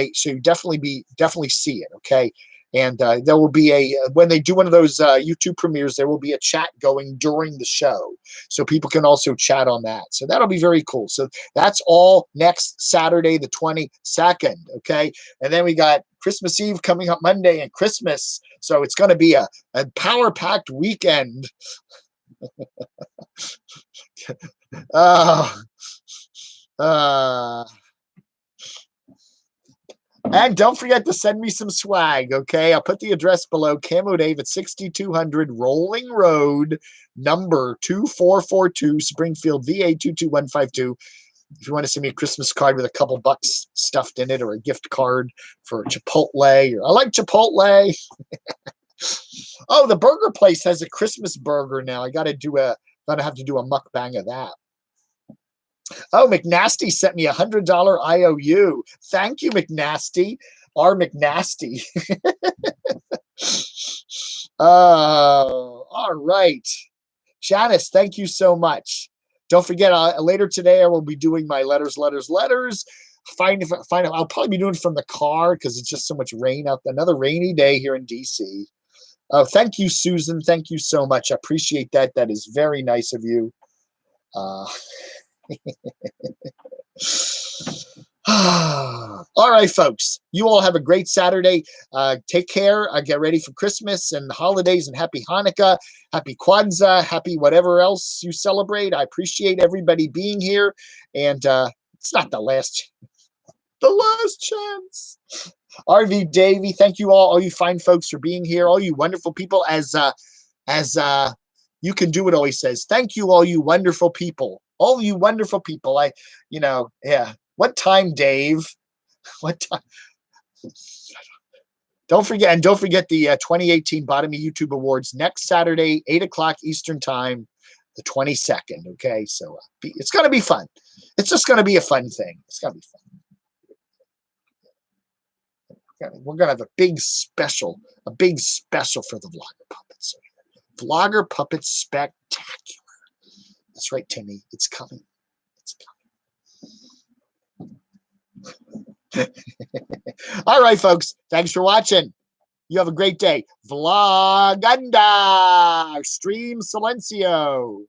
Speaker 1: definitely see it. Okay. And there will be when they do one of those YouTube premieres, there will be a chat going during the show. So people can also chat on that. So that'll be very cool. So that's all next Saturday, the 22nd. Okay. And then we got Christmas Eve coming up Monday and Christmas. So it's going to be a power-packed weekend. And don't forget to send me some swag, okay? I'll put the address below. Camodave at 6200 Rolling Road, number 2442, Springfield, VA 22152. If you want to send me a Christmas card with a couple bucks stuffed in it, or a gift card for Chipotle. I like Chipotle. Oh, the burger place has a Christmas burger now. Gonna have to do a mukbang of that. Oh, McNasty sent me $100 IOU. Thank you, McNasty. R. McNasty. Oh, all right. Janice, thank you so much. Don't forget, later today I will be doing my letters. I'll probably be doing it from the car because it's just so much rain out there. Another rainy day here in DC. Oh, thank you, Susan. Thank you so much. I appreciate that. That is very nice of you. All right, folks. You all have a great Saturday. Take care. Get ready for Christmas and the holidays, and happy Hanukkah, happy Kwanzaa, happy whatever else you celebrate. I appreciate everybody being here, and it's not the last chance. RV Davey, thank you all you fine folks for being here, all you wonderful people. As you can do, it always says, thank you, all you wonderful people. All you wonderful people. Yeah. What time, Dave? What time? Don't forget the 2018 Bottom of YouTube Awards next Saturday, 8 o'clock Eastern Time, the 22nd. Okay, so it's going to be fun. It's just going to be a fun thing. It's going to be fun. We're going to have a big special for the Vlogger Puppets. Vlogger Puppets Spectacular. That's right, Timmy. It's coming. It's coming. All right, folks. Thanks for watching. You have a great day. Vloganda. Stream Silencio.